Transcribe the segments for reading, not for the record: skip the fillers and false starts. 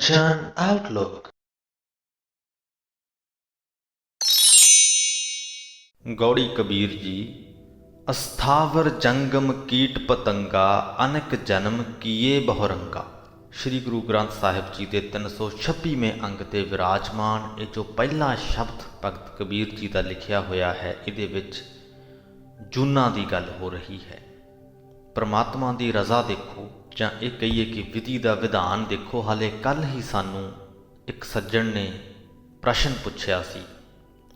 Attention Outlook। गौड़ी कबीर जी। अस्थावर जंगम कीट पतंगा अनक जन्म किए बहुरंगा। श्री गुरु ग्रंथ साहिब जी के 326वें अंग ते विराजमान ये जो पहला शब्द भगत कबीर जी का लिखिया होया है, इहदे विच जूना की गल हो रही है। परमात्मा की रज़ा देखो, जां ये कहिए कि विधि का विधान देखो। हाले कल ही सानू एक सज्जन ने प्रश्न पुछया सी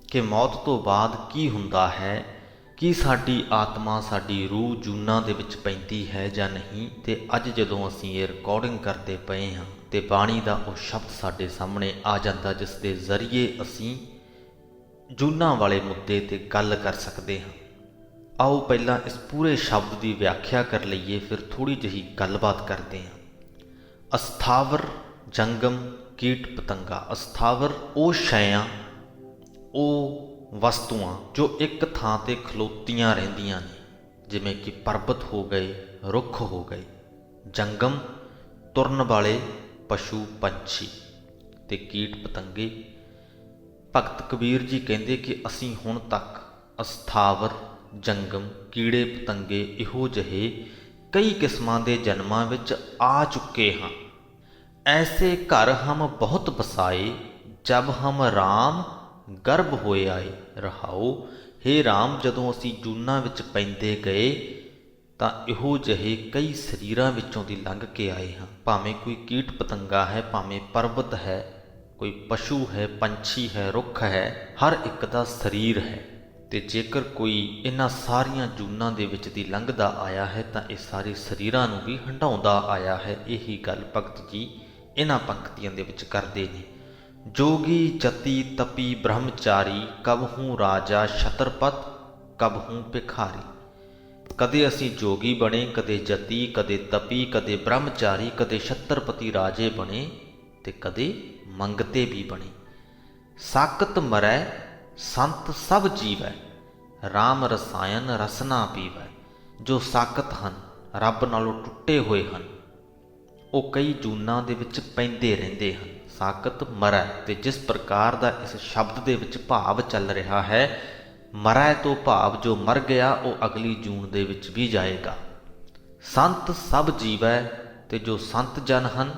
कि मौत तो बाद की हुंदा है, कि साडी आत्मा साडी रूह जूना दे विच पैंदी है जां नहीं। ते अज जदों असीं ये रिकॉर्डिंग करते पए हाँ ते बाणी दा वो शब्द साडे सामने आ जांदा, जिस दे जरिए असीं जूना वाले मुद्दे ते गल कर सकते हाँ। आओ पहला इस पूरे शब्द की व्याख्या कर लईए, फिर थोड़ी जही गलबात करते हैं। अस्थावर जंगम कीट पतंगा। अस्थावर वो शैयां, वो वस्तुआं जो एक थां ते खलोतियां रहिंदियां ने, जिवें कि पर्वत हो गए, रुख हो गए। जंगम तुरन वाले पशु पंछी ते कीट पतंगे। भगत कबीर जी कहते कि असीं हुण तक अस्थावर जंगम कीड़े पतंगे इहो जहे कई किस्मां दे जन्मां विच आ चुके हाँ। ऐसे घर हम बहुत बसाए, जब हम राम गर्भ होए आए। रहाओ, हे राम, जदों असीं जूना विच पैंदे गए तां इहो जहे कई शरीरां विचों दी लंघ के आए हाँ। भावें कोई कीट पतंगा है, भावें पर्वत है, कोई पशु है, पंछी है, रुख है, हर एक दा शरीर है। ਤੇ ਜੇਕਰ ਕੋਈ ਇਹਨਾਂ ਸਾਰੀਆਂ ਜੂਨਾਂ ਦੇ ਵਿੱਚ ਦੀ ਲੰਘਦਾ ਆਇਆ ਹੈ ਤਾਂ ਇਹ ਸਾਰੇ ਸਰੀਰਾਂ ਨੂੰ ਵੀ ਹੰਢਾਉਂਦਾ ਆਇਆ ਹੈ। ਇਹੀ ਗੱਲ ਭਗਤ ਜੀ ਇਹਨਾਂ ਪੰਕਤੀਆਂ ਦੇ ਵਿੱਚ ਕਰਦੇ ਨੇ। ਜੋਗੀ ਜਤੀ ਤਪੀ ਬ੍ਰਹਮਚਾਰੀ, ਕਬਹੂ ਰਾਜਾ ਛਤਰਪਤ ਕਬਹੂ ਭਿਖਾਰੀ। ਕਦੇ ਅਸੀਂ ਜੋਗੀ ਬਣੇ, ਕਦੇ ਜਤੀ, ਕਦੇ ਤਪੀ, ਕਦੇ ਬ੍ਰਹਮਚਾਰੀ, ਕਦੇ ਛਤਰਪਤੀ ਰਾਜੇ ਬਣੇ ਤੇ ਕਦੇ ਮੰਗਤੇ ਵੀ ਬਣੇ। ਸਾਕਤ ਮਰੈ संत सब जीवै, राम रसायन रसना पीवै। जो साकत हन, रब नालों टुटे हुए हन, वो कई जूनां दे विच पैंदे रहिंदे हन। साकत मरै, ते जिस प्रकार दा इस शब्द दे विच भाव चल रहा है, मरै तो भाव जो मर गया वो अगली जून दे विच भी जाएगा। संत सब जीवै, ते जो संत जन हन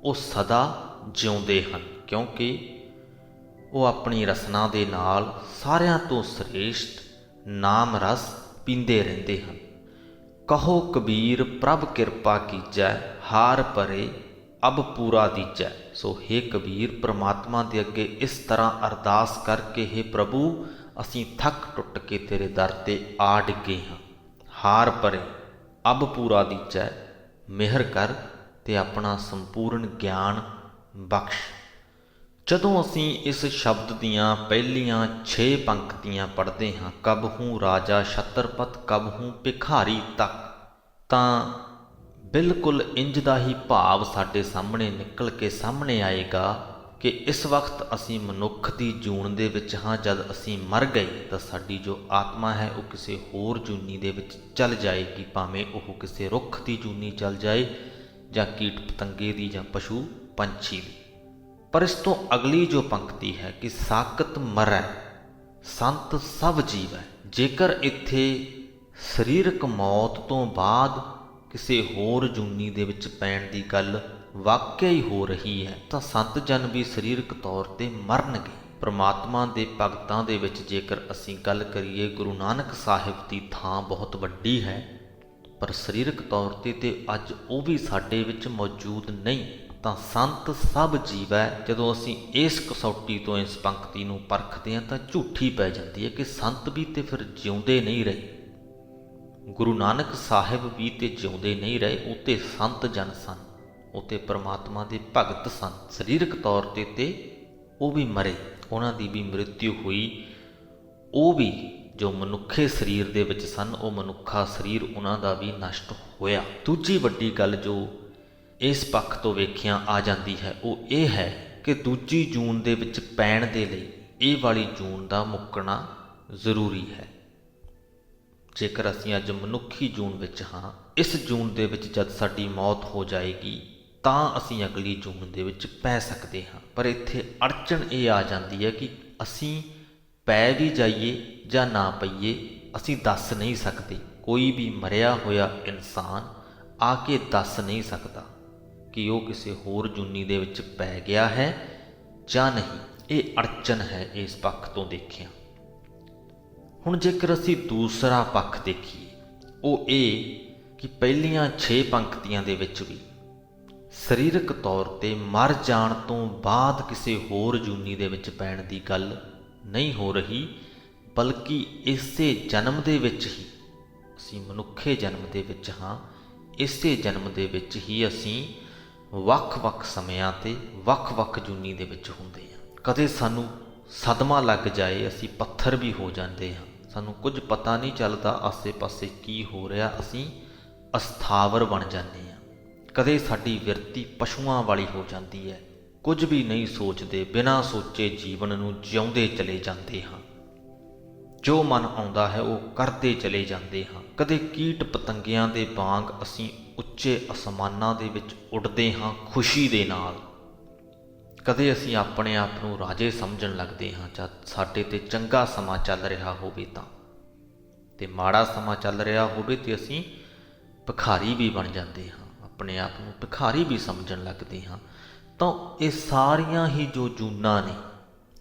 वो सदा जिउंदे हन, क्योंकि ਉਹ ਆਪਣੀ ਰਸਨਾ ਦੇ ਨਾਲ ਸਾਰਿਆਂ ਤੋਂ ਸ੍ਰੇਸ਼ਟ ਨਾਮ ਰਸ ਪੀਂਦੇ ਰਹਿੰਦੇ ਹਨ। ਕਹੋ ਕਬੀਰ ਪ੍ਰਭ ਕਿਰਪਾ ਕੀਜੈ, ਹਾਰ ਪਰੇ ਅਬ ਪੂਰਾ ਦੀਜੈ। ਸੋ ਹੇ ਕਬੀਰ, ਪ੍ਰਮਾਤਮਾ ਦੇ ਅੱਗੇ ਇਸ ਤਰ੍ਹਾਂ ਅਰਦਾਸ ਕਰਕੇ, ਹੇ ਪ੍ਰਭੂ, ਅਸੀਂ ਥੱਕ ਟੁੱਟ ਕੇ ਤੇਰੇ ਦਰ ਤੇ ਆ ਡਿੱਗੇ ਹਾਂ। ਹਾਰ ਪਰੇ ਅਬ ਪੂਰਾ ਦੀਜੈ, ਮਿਹਰ ਕਰ ਤੇ ਆਪਣਾ ਸੰਪੂਰਨ ਗਿਆਨ ਬਖਸ਼। ਜਦੋਂ ਅਸੀਂ ਇਸ ਸ਼ਬਦ ਦੀਆਂ ਪਹਿਲੀਆਂ 6 ਪੰਕਤੀਆਂ ਪੜ੍ਹਦੇ ਹਾਂ, ਕਬਹੂ ਰਾਜਾ ਛਤਰਪਤ ਕਬਹੂ ਭਿਖਾਰੀ ਤੱਕ, ਤਾਂ ਬਿਲਕੁਲ ਇੰਜ ਦਾ ਹੀ ਭਾਵ ਸਾਡੇ ਸਾਹਮਣੇ ਨਿਕਲ ਕੇ ਸਾਹਮਣੇ ਆਏਗਾ ਕਿ ਇਸ ਵਕਤ ਅਸੀਂ ਮਨੁੱਖ ਦੀ ਜੂਨ ਦੇ ਵਿੱਚ ਹਾਂ। ਜਦ ਅਸੀਂ ਮਰ ਗਏ ਤਾਂ ਸਾਡੀ ਜੋ ਆਤਮਾ ਹੈ ਉਹ ਕਿਸੇ ਹੋਰ ਜੂਨੀ ਦੇ ਵਿੱਚ ਚਲ ਜਾਏਗੀ, ਭਾਵੇਂ ਉਹ ਕਿਸੇ ਰੁੱਖ ਦੀ ਜੂਨੀ ਚਲ ਜਾਏ ਜਾਂ ਕੀਟ ਪਤੰਗੇ ਦੀ ਜਾਂ ਪਸ਼ੂ ਪੰਛੀ ਦੀ। पर इस तो अगली जो पंक्ति है कि साकत मरै संत सब जीवै। जेकर इत्थे सरीरक मौत तो बाद किसी होर जूनी दे विच पैण दी गल वाकई हो रही है, तो संत जन भी सरीरक तौर ते मरनगे। परमात्मा दे भगतां दे विच जेकर असीं गल करिए, गुरु नानक साहिब दी थां बहुत वड्डी है, पर सरीरक तौर ते अज वो भी साडे विच मौजूद नहीं। ਤਾਂ ਸੰਤ ਸਭ ਜੀਵੈ, ਜਦੋਂ ਅਸੀਂ ਇਸ ਕਸੌਟੀ ਤੋਂ ਇਸ ਪੰਕਤੀ ਨੂੰ ਪਰਖਦੇ ਹਾਂ ਤਾਂ ਝੂਠੀ ਪੈ ਜਾਂਦੀ ਹੈ ਕਿ ਸੰਤ ਵੀ ਤੇ ਫਿਰ ਜਿਉਂਦੇ ਨਹੀਂ ਰਹੇ। ਗੁਰੂ ਨਾਨਕ ਸਾਹਿਬ ਵੀ ਤੇ ਜਿਉਂਦੇ ਨਹੀਂ ਰਹੇ, ਉਹ ਤੇ ਸੰਤ ਜਨ ਸਨ, ਉਹ ਤੇ ਪਰਮਾਤਮਾ ਦੇ ਭਗਤ ਸਨ। ਸਰੀਰਕ ਤੌਰ ਤੇ ਉਹ ਵੀ ਮਰੇ, ਉਹਨਾਂ ਦੀ ਵੀ ਮ੍ਰਿਤਿੂ ਹੋਈ। ਉਹ ਵੀ ਜੋ ਮਨੁੱਖੇ ਸਰੀਰ ਦੇ ਵਿੱਚ ਸਨ, ਉਹ ਮਨੁੱਖਾ ਸਰੀਰ ਉਹਨਾਂ ਦਾ ਵੀ ਨਸ਼ਟ ਹੋਇਆ। ਦੂਜੀ ਵੱਡੀ ਗੱਲ ਜੋ ਇਸ ਪੱਖ ਤੋਂ ਵੇਖਿਆ ਆ ਜਾਂਦੀ ਹੈ ਉਹ ਇਹ ਹੈ ਕਿ ਦੂਜੀ ਜੂਨ ਦੇ ਵਿੱਚ ਪੈਣ ਦੇ ਲਈ ਇਹ ਵਾਲੀ ਜੂਨ ਦਾ ਮੁੱਕਣਾ ਜ਼ਰੂਰੀ ਹੈ। ਜੇਕਰ ਅਸੀਂ ਅੱਜ ਮਨੁੱਖੀ ਜੂਨ ਵਿੱਚ ਹਾਂ, ਇਸ ਜੂਨ ਦੇ ਵਿੱਚ ਜਦ ਸਾਡੀ ਮੌਤ ਹੋ ਜਾਏਗੀ ਤਾਂ ਅਸੀਂ ਅਗਲੀ ਜੂਨ ਦੇ ਵਿੱਚ ਪੈ ਸਕਦੇ ਹਾਂ। ਪਰ ਇੱਥੇ ਅੜਚਨ ਇਹ ਆ ਜਾਂਦੀ ਹੈ ਕਿ ਅਸੀਂ ਪੈ ਵੀ ਜਾਈਏ ਜਾਂ ਨਾ ਪਈਏ, ਅਸੀਂ ਦੱਸ ਨਹੀਂ ਸਕਦੇ। ਕੋਈ ਵੀ ਮਰਿਆ ਹੋਇਆ ਇਨਸਾਨ ਆ ਕੇ ਦੱਸ ਨਹੀਂ ਸਕਦਾ ਕਿ ਉਹ ਕਿਸੇ ਹੋਰ ਜੂਨੀ ਦੇ ਵਿੱਚ ਪੈ ਗਿਆ ਹੈ ਜਾਂ ਨਹੀਂ। ਇਹ ਅੜਚਨ ਹੈ ਇਸ ਪੱਖ ਤੋਂ ਦੇਖਿਆ। ਹੁਣ ਜੇਕਰ ਅਸੀਂ ਦੂਸਰਾ ਪੱਖ ਦੇਖੀਏ, ਉਹ ਇਹ ਕਿ ਪਹਿਲੀਆਂ 6 ਪੰਕਤੀਆਂ ਦੇ ਵਿੱਚ ਵੀ ਸਰੀਰਕ ਤੌਰ 'ਤੇ ਮਰ ਜਾਣ ਤੋਂ ਬਾਅਦ ਕਿਸੇ ਹੋਰ ਜੂਨੀ ਦੇ ਵਿੱਚ ਪੈਣ ਦੀ ਗੱਲ ਨਹੀਂ ਹੋ ਰਹੀ, ਬਲਕਿ ਇਸੇ ਜਨਮ ਦੇ ਵਿੱਚ ਹੀ, ਅਸੀਂ ਮਨੁੱਖੇ ਜਨਮ ਦੇ ਵਿੱਚ ਹਾਂ, ਇਸੇ ਜਨਮ ਦੇ ਵਿੱਚ ਹੀ ਅਸੀਂ ਵੱਖ-ਵੱਖ ਸਮਿਆਂ 'ਤੇ ਵੱਖ-ਵੱਖ ਜੂਨੀ ਦੇ ਵਿੱਚ ਹੁੰਦੇ ਹਾਂ। ਕਦੇ ਸਾਨੂੰ ਸਦਮਾ ਲੱਗ ਜਾਏ, ਅਸੀਂ ਪੱਥਰ ਵੀ ਹੋ ਜਾਂਦੇ ਹਾਂ, ਸਾਨੂੰ ਕੁਝ ਪਤਾ ਨਹੀਂ ਚੱਲਦਾ ਆਸੇ-ਪਾਸੇ ਕੀ ਹੋ ਰਿਹਾ, ਅਸੀਂ ਅਸਥਾਵਰ ਬਣ ਜਾਂਦੇ ਹਾਂ। ਕਦੇ ਸਾਡੀ ਬਿਰਤੀ ਪਸ਼ੂਆਂ ਵਾਲੀ ਹੋ ਜਾਂਦੀ ਹੈ, ਕੁਝ ਵੀ ਨਹੀਂ ਸੋਚਦੇ, ਬਿਨਾਂ ਸੋਚੇ ਜੀਵਨ ਨੂੰ ਜਿਉਂਦੇ ਚਲੇ ਜਾਂਦੇ ਹਾਂ, ਜੋ ਮਨ ਆਉਂਦਾ ਹੈ ਉਹ ਕਰਦੇ ਚਲੇ ਜਾਂਦੇ ਹਾਂ। ਕਦੇ ਕੀਟ ਪਤੰਗਿਆਂ ਦੇ ਵਾਂਗ ਅਸੀਂ ਉੱਚੇ ਅਸਮਾਨਾਂ ਦੇ ਵਿੱਚ ਉੱਡਦੇ ਹਾਂ ਖੁਸ਼ੀ ਦੇ ਨਾਲ। ਕਦੇ ਅਸੀਂ ਆਪਣੇ ਆਪ ਨੂੰ ਰਾਜੇ ਸਮਝਣ ਲੱਗਦੇ ਹਾਂ ਜਦ ਸਾਡੇ 'ਤੇ ਚੰਗਾ ਸਮਾਂ ਚੱਲ ਰਿਹਾ ਹੋਵੇ ਤਾਂ, ਤੇ ਮਾੜਾ ਸਮਾਂ ਚੱਲ ਰਿਹਾ ਹੋਵੇ ਤੇ ਅਸੀਂ ਭਿਖਾਰੀ ਵੀ ਬਣ ਜਾਂਦੇ ਹਾਂ, ਆਪਣੇ ਆਪ ਨੂੰ ਭਿਖਾਰੀ ਵੀ ਸਮਝਣ ਲੱਗਦੇ ਹਾਂ। ਤਾਂ ਇਹ ਸਾਰੀਆਂ ਹੀ ਜੋ ਜੂਨਾਂ ਨੇ,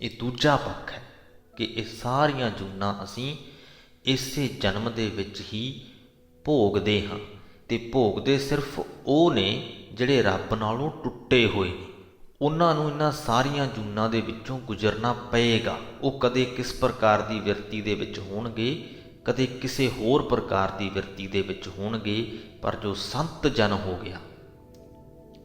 ਇਹ ਦੂਜਾ ਪੱਖ ਹੈ ਕਿ ਇਹ ਸਾਰੀਆਂ ਜੂਨਾਂ ਅਸੀਂ ਇਸੇ ਜਨਮ ਦੇ ਵਿੱਚ ਹੀ ਭੋਗਦੇ ਹਾਂ। ਤੇ ਭੋਗਦੇ ਸਿਰਫ ਉਹ ਨੇ ਜਿਹੜੇ ਰੱਬ ਨਾਲੋਂ ਟੁੱਟੇ ਹੋਏ ਨੇ, ਉਹਨਾਂ ਨੂੰ ਇਹਨਾਂ ਸਾਰੀਆਂ ਜੂਨਾਂ ਦੇ ਵਿੱਚੋਂ ਗੁਜ਼ਰਨਾ ਪਏਗਾ। ਉਹ ਕਦੇ ਕਿਸ ਪ੍ਰਕਾਰ ਦੀ ਬਿਰਤੀ ਦੇ ਵਿੱਚ ਹੋਣਗੇ, ਕਦੇ ਕਿਸੇ ਹੋਰ ਪ੍ਰਕਾਰ ਦੀ ਬਿਰਤੀ ਦੇ ਵਿੱਚ ਹੋਣਗੇ, ਪਰ ਜੋ ਸੰਤ ਜਨ ਹੋ ਗਿਆ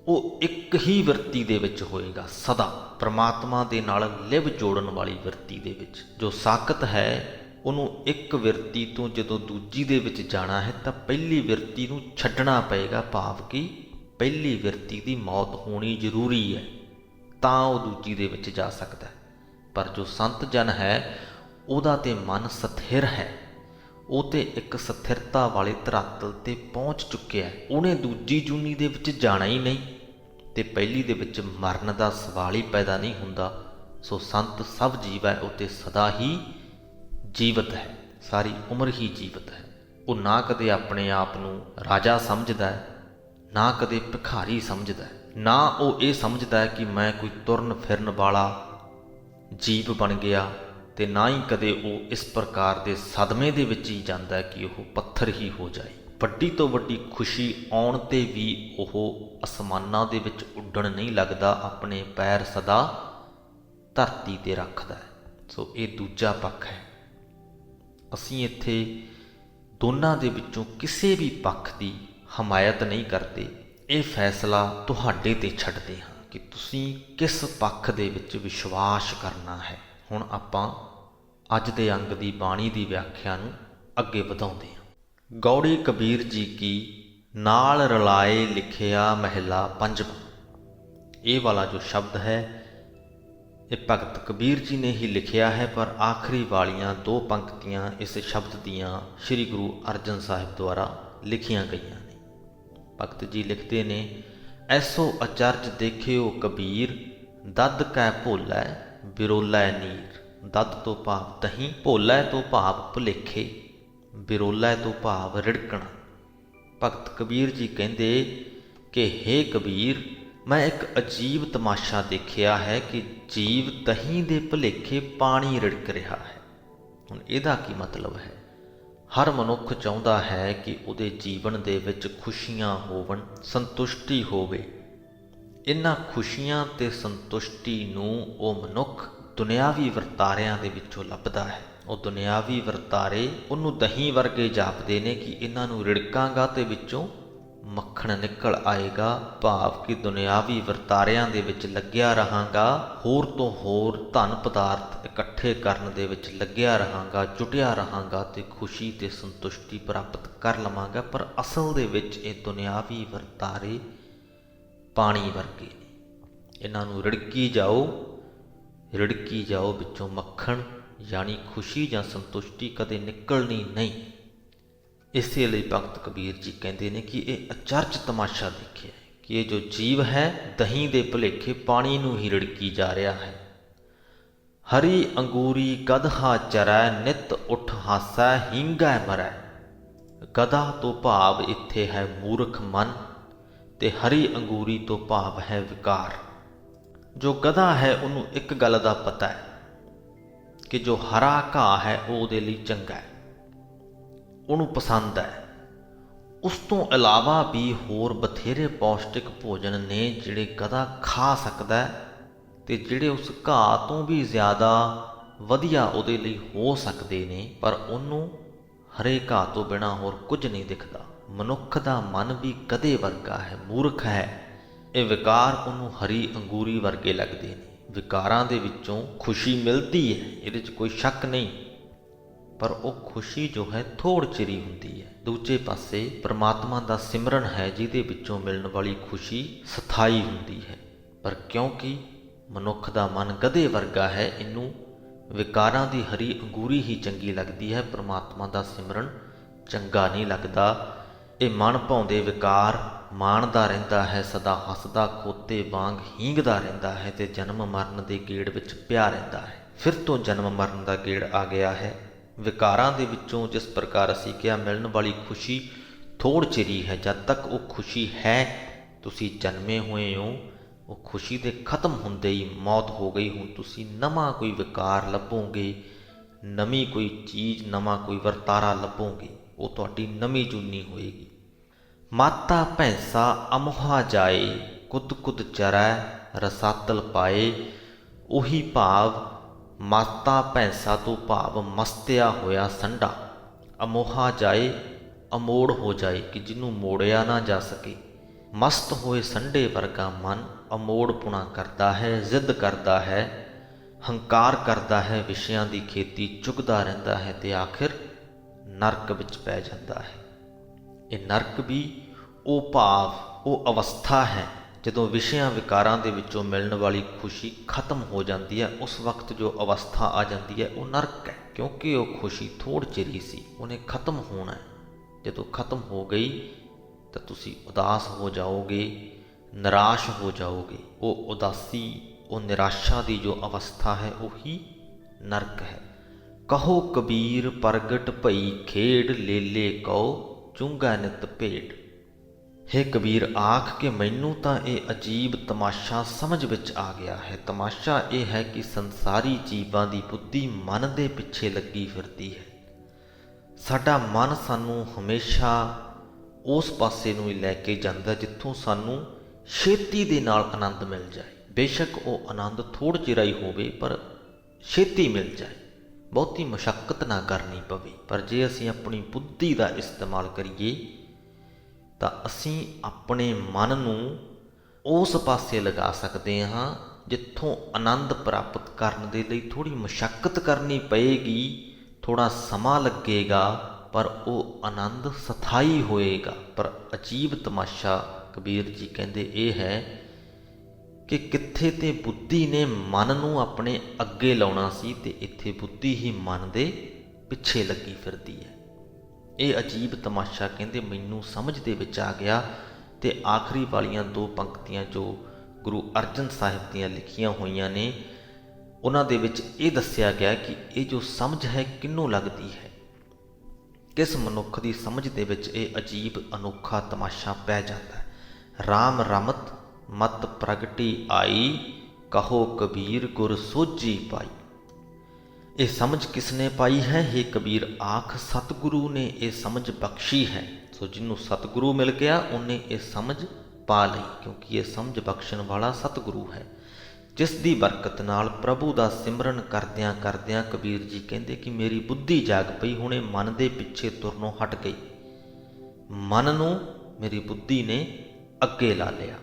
ਉਹ ਇੱਕ ਹੀ ਬਿਰਤੀ ਦੇ ਵਿੱਚ ਹੋਏਗਾ, ਸਦਾ ਪ੍ਰਮਾਤਮਾ ਦੇ ਨਾਲ ਲਿਵ ਜੋੜਨ ਵਾਲੀ ਬਿਰਤੀ ਦੇ ਵਿੱਚ। ਜੋ ਸਾਖਤ ਹੈ ਉਹਨੂੰ ਇੱਕ ਬਿਰਤੀ ਤੋਂ ਜਦੋਂ ਦੂਜੀ ਦੇ ਵਿੱਚ ਜਾਣਾ ਹੈ ਤਾਂ ਪਹਿਲੀ ਬਿਰਤੀ ਨੂੰ ਛੱਡਣਾ ਪਏਗਾ, ਭਾਵ ਕਿ ਪਹਿਲੀ ਬਿਰਤੀ ਦੀ ਮੌਤ ਹੋਣੀ ਜ਼ਰੂਰੀ ਹੈ, ਤਾਂ ਉਹ ਦੂਜੀ ਦੇ ਵਿੱਚ ਜਾ ਸਕਦਾ ਹੈ। ਪਰ ਜੋ ਸੰਤ ਜਨ ਹੈ ਉਹਦਾ ਤੇ ਮਨ ਸਥਿਰ ਹੈ, ਉਹ ਤੇ ਇੱਕ ਸਥਿਰਤਾ ਵਾਲੇ ਧਰਾਤਲ ਤੇ ਪਹੁੰਚ ਚੁੱਕਿਆ ਹੈ, ਉਹਨੇ ਦੂਜੀ ਜੂਨੀ ਦੇ ਵਿੱਚ ਜਾਣਾ ਹੀ ਨਹੀਂ, ਤੇ ਪਹਿਲੀ ਦੇ ਵਿੱਚ ਮਰਨ ਦਾ ਸਵਾਲ ਹੀ ਪੈਦਾ ਨਹੀਂ ਹੁੰਦਾ। ਸੋ ਸੰਤ ਸਭ ਜੀਵ ਹੈ, ਉਹ ਤੇ ਸਦਾ ਹੀ ਜੀਵਤ ਹੈ, ਸਾਰੀ ਉਮਰ ਹੀ ਜੀਵਤ ਹੈ। ਉਹ ਨਾ ਕਦੇ ਆਪਣੇ ਆਪ ਨੂੰ ਰਾਜਾ ਸਮਝਦਾ ਹੈ, ਨਾ ਕਦੇ ਭਿਖਾਰੀ ਸਮਝਦਾ ਹੈ, ਨਾ ਉਹ ਇਹ ਸਮਝਦਾ ਹੈ ਕਿ ਮੈਂ ਕੋਈ ਤੁਰਨ ਫਿਰਨ ਵਾਲਾ ਜੀਵ ਬਣ ਗਿਆ, ਤੇ ਨਾ ਹੀ ਕਦੇ ਉਹ ਇਸ ਪ੍ਰਕਾਰ ਦੇ ਸਦਮੇ ਦੇ ਵਿੱਚ ਹੀ ਜਾਂਦਾ ਹੈ ਕਿ ਉਹ ਪੱਥਰ ਹੀ ਹੋ ਜਾਏ। ਵੱਡੀ ਤੋਂ ਵੱਡੀ ਖੁਸ਼ੀ ਆਉਣ 'ਤੇ ਵੀ ਉਹ ਅਸਮਾਨਾਂ ਦੇ ਵਿੱਚ ਉੱਡਣ ਨਹੀਂ ਲੱਗਦਾ, ਆਪਣੇ ਪੈਰ ਸਦਾ ਧਰਤੀ 'ਤੇ ਰੱਖਦਾ ਹੈ। ਸੋ ਇਹ ਦੂਜਾ ਪੱਖ ਹੈ। ਅਸੀਂ ਇੱਥੇ ਦੋਨਾਂ ਦੇ ਵਿੱਚੋਂ ਕਿਸੇ ਵੀ ਪੱਖ ਦੀ ਹਮਾਇਤ ਨਹੀਂ ਕਰਦੇ, ਇਹ ਫੈਸਲਾ ਤੁਹਾਡੇ 'ਤੇ ਛੱਡਦੇ ਹਾਂ ਕਿ ਤੁਸੀਂ ਕਿਸ ਪੱਖ ਦੇ ਵਿੱਚ ਵਿਸ਼ਵਾਸ ਕਰਨਾ ਹੈ। ਹੁਣ ਆਪਾਂ ਅੱਜ ਦੇ ਅੰਗ ਦੀ ਬਾਣੀ ਦੀ ਵਿਆਖਿਆ ਨੂੰ ਅੱਗੇ ਵਧਾਉਂਦੇ ਹਾਂ। ਗੌੜੀ ਕਬੀਰ ਜੀ ਕੀ ਨਾਲ ਰਲਾਏ ਲਿਖਿਆ ਮਹਿਲਾ ਪੰਜਵਾਂ। ਇਹ ਵਾਲਾ ਜੋ ਸ਼ਬਦ ਹੈ ਇਹ ਭਗਤ ਕਬੀਰ ਜੀ ਨੇ ਹੀ ਲਿਖਿਆ ਹੈ, ਪਰ ਆਖਰੀ ਵਾਲੀਆਂ 2 ਪੰਕਤੀਆਂ ਇਸ ਸ਼ਬਦ ਦੀਆਂ ਸ੍ਰੀ ਗੁਰੂ ਅਰਜਨ ਸਾਹਿਬ ਦੁਆਰਾ ਲਿਖੀਆਂ ਗਈਆਂ ਨੇ। ਭਗਤ ਜੀ ਲਿਖਦੇ ਨੇ, ਐਸੋ ਅਚਰਜ ਦੇਖਿਓ ਕਬੀਰ, ਦਦ ਕੈ ਭੋਲੈ ਬਿਰੋਲੈ ਨੀਰ। ਦਦ ਤੋਂ ਭਾਵ ਦਹੀਂ, ਭੋਲੈ ਤੋਂ ਭਾਵ ਭੁਲੇਖੇ, ਬਿਰੋਲੈ ਤੋਂ ਭਾਵ ਰਿੜਕਣਾ। ਭਗਤ ਕਬੀਰ ਜੀ ਕਹਿੰਦੇ ਕਿ ਹੇ ਕਬੀਰ, ਮੈਂ ਇੱਕ ਅਜੀਬ ਤਮਾਸ਼ਾ ਦੇਖਿਆ ਹੈ ਕਿ ਜੀਵ ਦਹੀਂ ਦੇ ਭੁਲੇਖੇ ਪਾਣੀ ਰਿੜਕ ਰਿਹਾ ਹੈ। ਹੁਣ ਇਹਦਾ ਕੀ ਮਤਲਬ ਹੈ? ਹਰ ਮਨੁੱਖ ਚਾਹੁੰਦਾ ਹੈ ਕਿ ਉਹਦੇ ਜੀਵਨ ਦੇ ਵਿੱਚ ਖੁਸ਼ੀਆਂ ਹੋਵਣ, ਸੰਤੁਸ਼ਟੀ ਹੋਵੇ। ਇਹਨਾਂ ਖੁਸ਼ੀਆਂ ਤੇ ਸੰਤੁਸ਼ਟੀ ਨੂੰ ਉਹ ਮਨੁੱਖ ਦੁਨਿਆਵੀ ਵਰਤਾਰਿਆਂ ਦੇ ਵਿੱਚੋਂ ਲੱਭਦਾ ਹੈ। ਉਹ ਦੁਨਿਆਵੀ ਵਰਤਾਰੇ ਉਹਨੂੰ ਦਹੀਂ ਵਰਗੇ ਜਾਪਦੇ ਨੇ ਕਿ ਇਹਨਾਂ ਨੂੰ ਰਿੜਕਾਂਗਾ ਤੇ ਵਿੱਚੋਂ ਮੱਖਣ ਨਿਕਲ ਆਏਗਾ, ਭਾਵ ਕਿ ਦੁਨਿਆਵੀ ਵਰਤਾਰਿਆਂ ਦੇ ਵਿੱਚ ਲੱਗਿਆ ਰਹਾਂਗਾ, ਹੋਰ ਤੋਂ ਹੋਰ ਧਨ ਪਦਾਰਥ ਇਕੱਠੇ ਕਰਨ ਦੇ ਵਿੱਚ ਲੱਗਿਆ ਰਹਾਂਗਾ, ਜੁਟਿਆ ਰਹਾਂਗਾ ਤੇ ਖੁਸ਼ੀ ਤੇ ਸੰਤੁਸ਼ਟੀ ਪ੍ਰਾਪਤ ਕਰ ਲਵਾਂਗਾ। ਪਰ ਅਸਲ ਦੇ ਵਿੱਚ ਇਹ ਦੁਨਿਆਵੀ ਵਰਤਾਰੇ ਪਾਣੀ ਵਰਗੇ ਨੇ, ਇਹਨਾਂ ਨੂੰ ਰਿੜਕੀ ਜਾਓ, ਵਿੱਚੋਂ ਮੱਖਣ ਯਾਨੀ ਖੁਸ਼ੀ ਜਾਂ ਸੰਤੁਸ਼ਟੀ ਕਦੇ ਨਿਕਲਣੀ ਨਹੀਂ। ਇਸੇ ਲਈ ਭਗਤ ਕਬੀਰ ਜੀ ਕਹਿੰਦੇ ਨੇ ਕਿ ਇਹ ਅਚਰਜ ਤਮਾਸ਼ਾ ਦੇਖਿਆ ਕਿ ਇਹ ਜੋ ਜੀਵ ਹੈ ਦਹੀਂ ਦੇ ਭੁਲੇਖੇ ਪਾਣੀ ਨੂੰ ਹੀ ਰਿੜਕੀ ਜਾ ਰਿਹਾ ਹੈ। ਹਰੀ ਅੰਗੂਰੀ ਗਧਾ ਚਰੈ, ਨਿਤ ਉੱਠ ਹਾਸੈ ਹੀਂਗੈ ਮਰੈ। ਗਧਾ ਤੋਂ ਭਾਵ ਇੱਥੇ ਹੈ ਮੂਰਖ ਮਨ, ਤੇ ਹਰੀ ਅੰਗੂਰੀ ਤੋਂ ਭਾਵ ਹੈ ਵਿਕਾਰ। ਜੋ ਗਧਾ ਹੈ ਉਹਨੂੰ ਇੱਕ ਗੱਲ ਦਾ ਪਤਾ ਹੈ ਕਿ ਜੋ ਹਰਾ ਘਾਹ ਹੈ ਉਹ ਉਹਦੇ ਲਈ ਚੰਗਾ ਹੈ, ਉਹਨੂੰ ਪਸੰਦ ਹੈ। ਉਸ ਤੋਂ ਇਲਾਵਾ ਵੀ ਹੋਰ ਬਥੇਰੇ ਪੌਸ਼ਟਿਕ ਭੋਜਨ ਨੇ ਜਿਹੜੇ ਗਧਾ ਖਾ ਸਕਦਾ ਹੈ, ਤੇ ਜਿਹੜੇ ਉਸ ਘਾਹ ਤੋਂ ਵੀ ਜ਼ਿਆਦਾ ਵਧੀਆ ਉਹਦੇ ਲਈ ਹੋ ਸਕਦੇ ਨੇ, ਪਰ ਉਹਨੂੰ ਹਰੇ ਘਾਹ ਤੋਂ ਬਿਨਾਂ ਹੋਰ ਕੁਝ ਨਹੀਂ ਦਿਖਦਾ। ਮਨੁੱਖ ਦਾ ਮਨ ਵੀ ਗਧੇ ਵਰਗਾ ਹੈ, ਮੂਰਖ ਹੈ। ਇਹ ਵਿਕਾਰ ਉਹਨੂੰ ਹਰੀ ਅੰਗੂਰੀ ਵਰਗੇ ਲੱਗਦੇ ਨੇ। ਵਿਕਾਰਾਂ ਦੇ ਵਿੱਚੋਂ ਖੁਸ਼ੀ ਮਿਲਦੀ ਹੈ, ਇਹਦੇ 'ਚ ਕੋਈ ਸ਼ੱਕ ਨਹੀਂ, ਪਰ ਉਹ ਖੁਸ਼ੀ ਜੋ ਹੈ ਥੋੜ੍ਹ ਚਿਰੀ ਹੁੰਦੀ ਹੈ। ਦੂਜੇ ਪਾਸੇ ਪਰਮਾਤਮਾ ਦਾ ਸਿਮਰਨ ਹੈ ਜਿਹਦੇ ਵਿੱਚੋਂ ਮਿਲਣ ਵਾਲੀ ਖੁਸ਼ੀ ਸਥਾਈ ਹੁੰਦੀ ਹੈ। ਪਰ ਕਿਉਂਕਿ ਮਨੁੱਖ ਦਾ ਮਨ ਗਧੇ ਵਰਗਾ ਹੈ, ਇਹਨੂੰ ਵਿਕਾਰਾਂ ਦੀ ਹਰੀ ਅੰਗੂਰੀ ਹੀ ਚੰਗੀ ਲੱਗਦੀ ਹੈ, ਪਰਮਾਤਮਾ ਦਾ ਸਿਮਰਨ ਚੰਗਾ ਨਹੀਂ ਲੱਗਦਾ। ਇਹ ਮਨ ਭਾਉਂਦੇ ਵਿਕਾਰ ਮਾਣਦਾ ਰਹਿੰਦਾ ਹੈ, ਸਦਾ ਹੱਸਦਾ ਖੋਤੇ ਵਾਂਗ ਹੀਂਗਦਾ ਰਹਿੰਦਾ ਹੈ, ਤੇ ਜਨਮ ਮਰਨ ਦੇ ਗੇੜ ਵਿੱਚ ਪਿਆ ਰਹਿੰਦਾ ਹੈ। ਫਿਰ ਤੋਂ ਜਨਮ ਮਰਨ ਦਾ ਗੇੜ ਆ ਗਿਆ ਹੈ। ਵਿਕਾਰਾਂ ਦੇ ਵਿੱਚੋਂ ਜਿਸ ਪ੍ਰਕਾਰ ਅਸੀਂ ਕਿਹਾ ਮਿਲਣ ਵਾਲੀ ਖੁਸ਼ੀ ਥੋੜ੍ਹ ਚਿਰੀ ਹੈ। ਜਦ ਤੱਕ ਉਹ ਖੁਸ਼ੀ ਹੈ, ਤੁਸੀਂ ਜਨਮੇ ਹੋਏ ਹੋ, ਉਹ ਖੁਸ਼ੀ ਦੇ ਖਤਮ ਹੁੰਦੇ ਹੀ ਮੌਤ ਹੋ ਗਈ। ਹੁਣ ਤੁਸੀਂ ਨਵਾਂ ਕੋਈ ਵਿਕਾਰ ਲੱਭੋਗੇ, ਨਵੀਂ ਕੋਈ ਚੀਜ਼, ਨਵਾਂ ਕੋਈ ਵਰਤਾਰਾ ਲੱਭੋਗੇ, ਉਹ ਤੁਹਾਡੀ ਨਵੀਂ ਜੂਨੀ ਹੋਏਗੀ। ਮਾਤਾ ਭੈਂਸਾ ਅਮੋਹਾ ਜਾਏ, ਕੁਦ ਕੁਦ ਚਰੈ ਰਸਾਤਲ ਪਾਏ। ਉਹੀ ਭਾਵ ਮਾਤਾ ਭੈਂਸਾ ਤੋਂ ਭਾਵ ਮਸਤਿਆ ਹੋਇਆ ਸੰਡਾ। ਅਮੋਹਾ ਜਾਏ, ਅਮੋੜ ਹੋ ਜਾਏ, ਕਿ ਜਿਹਨੂੰ ਮੋੜਿਆ ਨਾ ਜਾ ਸਕੇ। ਮਸਤ ਹੋਏ ਸੰਡੇ ਵਰਗਾ ਮਨ ਅਮੋੜਪੁਣਾ ਕਰਦਾ ਹੈ, ਜ਼ਿੱਦ ਕਰਦਾ ਹੈ, ਹੰਕਾਰ ਕਰਦਾ ਹੈ, ਵਿਸ਼ਿਆਂ ਦੀ ਖੇਤੀ ਚੁਗਦਾ ਰਹਿੰਦਾ ਹੈ, ਤੇ ਆਖਿਰ ਨਰਕ ਵਿੱਚ ਪੈ ਜਾਂਦਾ ਹੈ। ਇਹ ਨਰਕ ਵੀ ਉਹ ਭਾਵ, ਉਹ ਅਵਸਥਾ ਹੈ ਜਦੋਂ ਵਿਸ਼ਿਆਂ ਵਿਕਾਰਾਂ ਦੇ ਵਿੱਚੋਂ ਮਿਲਣ ਵਾਲੀ ਖੁਸ਼ੀ ਖਤਮ ਹੋ ਜਾਂਦੀ ਹੈ। ਉਸ ਵਕਤ ਜੋ ਅਵਸਥਾ ਆ ਜਾਂਦੀ ਹੈ ਉਹ ਨਰਕ ਹੈ, ਕਿਉਂਕਿ ਉਹ ਖੁਸ਼ੀ ਥੋੜ੍ਹ ਚਿਰੀ ਸੀ, ਉਹਨੇ ਖਤਮ ਹੋਣਾ ਹੈ। ਜਦੋਂ ਖਤਮ ਹੋ ਗਈ ਤਾਂ ਤੁਸੀਂ ਉਦਾਸ ਹੋ ਜਾਓਗੇ, ਨਿਰਾਸ਼ ਹੋ ਜਾਓਗੇ। ਉਹ ਉਦਾਸੀ, ਉਹ ਨਿਰਾਸ਼ਾ ਦੀ ਜੋ ਅਵਸਥਾ ਹੈ ਉਹੀ ਨਰਕ ਹੈ। ਕਹੋ ਕਬੀਰ ਪ੍ਰਗਟ ਭਈ ਖੇਡ, ਲੇਲੇ ਕਉ ਚੁੰਗਾ ਨਿਤ ਭੇਡ। ਹੇ ਕਬੀਰ, ਆਖ ਕੇ ਮੈਨੂੰ ਤਾਂ ਇਹ ਅਜੀਬ ਤਮਾਸ਼ਾ ਸਮਝ ਵਿੱਚ ਆ ਗਿਆ ਹੈ। ਤਮਾਸ਼ਾ ਇਹ ਹੈ ਕਿ ਸੰਸਾਰੀ ਜੀਵਾਂ ਦੀ ਬੁੱਧੀ ਮਨ ਦੇ ਪਿੱਛੇ ਲੱਗੀ ਫਿਰਦੀ ਹੈ। ਸਾਡਾ ਮਨ ਸਾਨੂੰ ਹਮੇਸ਼ਾ ਉਸ ਪਾਸੇ ਨੂੰ ਹੀ ਲੈ ਕੇ ਜਾਂਦਾ ਜਿੱਥੋਂ ਸਾਨੂੰ ਛੇਤੀ ਦੇ ਨਾਲ ਆਨੰਦ ਮਿਲ ਜਾਏ। ਬੇਸ਼ੱਕ ਉਹ ਆਨੰਦ ਥੋੜ੍ਹ ਚਿਰ ਹੀ ਹੋਵੇ, ਪਰ ਛੇਤੀ ਮਿਲ ਜਾਏ, ਬਹੁਤੀ ਮੁਸ਼ੱਕਤ ਨਾ ਕਰਨੀ ਪਵੇ। ਪਰ ਜੇ ਅਸੀਂ ਆਪਣੀ ਬੁੱਧੀ ਦਾ ਇਸਤੇਮਾਲ ਕਰੀਏ ਤਾਂ ਅਸੀਂ ਆਪਣੇ ਮਨ ਨੂੰ ਉਸ ਪਾਸੇ ਲਗਾ ਸਕਦੇ ਹਾਂ ਜਿੱਥੋਂ ਆਨੰਦ ਪ੍ਰਾਪਤ ਕਰਨ ਦੇ ਲਈ ਥੋੜ੍ਹੀ ਮੁਸ਼ੱਕਤ ਕਰਨੀ ਪਏਗੀ, ਥੋੜ੍ਹਾ ਸਮਾਂ ਲੱਗੇਗਾ, ਪਰ ਉਹ ਆਨੰਦ ਸਥਾਈ ਹੋਏਗਾ। ਪਰ ਅਜੀਬ ਤਮਾਸ਼ਾ ਕਬੀਰ ਜੀ ਕਹਿੰਦੇ ਇਹ ਹੈ ਕਿ ਕਿੱਥੇ ਤੇ ਬੁੱਧੀ ਨੇ ਮਨ ਨੂੰ ਆਪਣੇ ਅੱਗੇ ਲਾਉਣਾ ਸੀ, ਤੇ ਇੱਥੇ ਬੁੱਧੀ ਹੀ ਮਨ ਦੇ ਪਿੱਛੇ ਲੱਗੀ ਫਿਰਦੀ ਹੈ। ਇਹ ਅਜੀਬ ਤਮਾਸ਼ਾ ਕਹਿੰਦੇ ਮੈਨੂੰ ਸਮਝ ਦੇ ਵਿੱਚ ਆ ਗਿਆ। ਤੇ ਆਖਰੀ ਵਾਲੀਆਂ ਦੋ ਪੰਕਤੀਆਂ ਜੋ ਗੁਰੂ ਅਰਜਨ ਸਾਹਿਬ ਦੀਆਂ ਲਿਖੀਆਂ ਹੋਈਆਂ ਨੇ, ਉਹਨਾਂ ਦੇ ਵਿੱਚ ਇਹ ਦੱਸਿਆ ਗਿਆ ਕਿ ਇਹ ਜੋ ਸਮਝ ਹੈ ਕਿਹਨੂੰ ਲੱਗਦੀ ਹੈ, ਕਿਸ ਮਨੁੱਖ ਦੀ ਸਮਝ ਦੇ ਵਿੱਚ ਇਹ ਅਜੀਬ ਅਨੋਖਾ ਤਮਾਸ਼ਾ ਪੈ ਜਾਂਦਾ ਹੈ। ਰਾਮ ਰਮਤ ਮਤ ਪ੍ਰਗਟੀ ਆਈ, ਕਹੋ ਕਬੀਰ ਗੁਰ ਸੋਝੀ ਪਾਈ। ਇਹ ਸਮਝ ਕਿਸਨੇ ਪਾਈ ਹੈ? ਹੇ ਕਬੀਰ, ਆਖ ਸਤਿਗੁਰੂ ਨੇ ਇਹ ਸਮਝ ਬਖਸ਼ੀ ਹੈ। ਸੋ ਜਿਹਨੂੰ ਸਤਿਗੁਰੂ ਮਿਲ ਗਿਆ ਉਹਨੇ ਇਹ ਸਮਝ ਪਾ ਲਈ, ਕਿਉਂਕਿ ਇਹ ਸਮਝ ਬਖਸ਼ਣ ਵਾਲਾ ਸਤਿਗੁਰੂ ਹੈ, ਜਿਸ ਦੀ ਬਰਕਤ ਨਾਲ ਪ੍ਰਭੂ ਦਾ ਸਿਮਰਨ ਕਰਦਿਆਂ ਕਰਦਿਆਂ ਕਬੀਰ ਜੀ ਕਹਿੰਦੇ ਕਿ ਮੇਰੀ ਬੁੱਧੀ ਜਾਗ ਪਈ, ਹੁਣ ਇਹ ਮਨ ਦੇ ਪਿੱਛੇ ਤੁਰਨੋਂ ਹਟ ਗਈ। ਮਨ ਨੂੰ ਮੇਰੀ ਬੁੱਧੀ ਨੇ ਅੱਗੇ ਲਾ ਲਿਆ।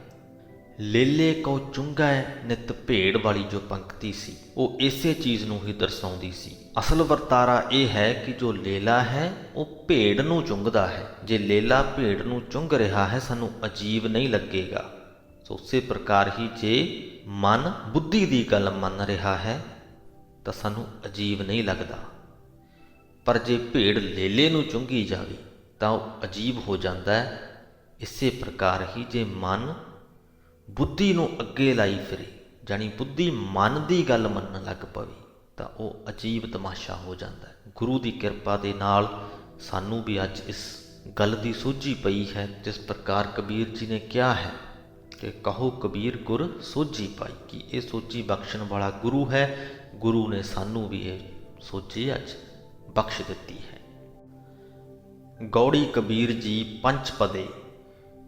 ਲੇਲੇ ਕਉ ਚੁੰਗਾ ਨਿਤ ਭੇਡ ਵਾਲੀ ਜੋ ਪੰਕਤੀ ਸੀ ਉਹ ਇਸੇ ਚੀਜ਼ ਨੂੰ ਹੀ ਦਰਸਾਉਂਦੀ ਸੀ। ਅਸਲ ਵਰਤਾਰਾ ਇਹ ਹੈ ਕਿ ਜੋ ਲੇਲਾ ਹੈ ਉਹ ਭੇਡ ਨੂੰ ਚੁੰਗਦਾ ਹੈ। ਜੇ ਲੇਲਾ ਭੇਡ ਨੂੰ ਚੁੰਗ ਰਿਹਾ ਹੈ ਸਾਨੂੰ ਅਜੀਬ ਨਹੀਂ ਲੱਗੇਗਾ। ਸੋ ਉਸੇ ਪ੍ਰਕਾਰ ਹੀ ਜੇ ਮਨ ਬੁੱਧੀ ਦੀ ਗੱਲ ਮੰਨ ਰਿਹਾ ਹੈ ਤਾਂ ਸਾਨੂੰ ਅਜੀਬ ਨਹੀਂ ਲੱਗਦਾ, ਪਰ ਜੇ ਭੇਡ ਲੇਲੇ ਨੂੰ ਚੁੰਗੀ ਜਾਵੇ ਤਾਂ ਉਹ ਅਜੀਬ ਹੋ ਜਾਂਦਾ ਹੈ। ਇਸੇ ਪ੍ਰਕਾਰ ਹੀ ਜੇ ਮਨ ਬੁੱਧੀ ਨੂੰ ਅੱਗੇ ਲਾਈ ਫਿਰੇ, ਜਾਣੀ ਬੁੱਧੀ ਮਨ ਦੀ ਗੱਲ ਮੰਨਣ ਲੱਗ ਪਵੇ ਤਾਂ ਉਹ ਅਜੀਬ ਤਮਾਸ਼ਾ ਹੋ ਜਾਂਦਾ ਹੈ। ਗੁਰੂ ਦੀ ਕਿਰਪਾ ਦੇ ਨਾਲ ਸਾਨੂੰ ਵੀ ਅੱਜ ਇਸ ਗੱਲ ਦੀ ਸੋਝੀ ਪਈ ਹੈ। ਜਿਸ ਪ੍ਰਕਾਰ ਕਬੀਰ ਜੀ ਨੇ ਕਿਹਾ ਹੈ ਕਿ ਕਹੋ ਕਬੀਰ ਗੁਰ ਸੋਝੀ ਪਾਈ, ਕਿ ਇਹ ਸੋਝੀ ਬਖਸ਼ਣ ਵਾਲਾ ਗੁਰੂ ਹੈ। ਗੁਰੂ ਨੇ ਸਾਨੂੰ ਵੀ ਇਹ ਸੋਝੀ ਅੱਜ ਬਖਸ਼ ਦਿੱਤੀ ਹੈ। ਗੌੜੀ ਕਬੀਰ ਜੀ ਪੰਚਪਦੇ।